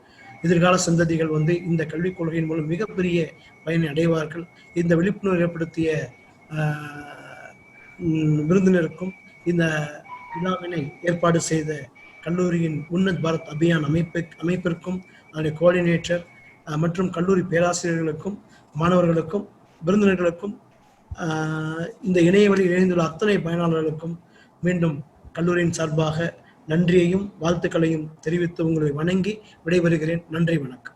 எதிர்கால சந்ததிகள் வந்து இந்த கல்விக் கொள்கையின் மூலம் மிகப்பெரிய பயனை அடைவார்கள். இந்த விழிப்புணர்வு ஏற்படுத்திய விருந்தினருக்கும் இந்த விழாவினை ஏற்பாடு செய்த கல்லூரியின் உன்னத் பாரத் அபியான் அமைப்பிற்கும் அதனுடைய கோஆர்டினேட்டர் மற்றும் கல்லூரி பேராசிரியர்களுக்கும் மாணவர்களுக்கும் விருந்தினர்களுக்கும் இந்த இணையவழியில் இணைந்துள்ள அத்தனை பயனாளர்களுக்கும் மீண்டும் கல்லூரியின் சார்பாக நன்றியையும் வாழ்த்துக்களையும் தெரிவித்து உங்களை வணங்கி விடைபெறுகிறேன். நன்றி, வணக்கம்.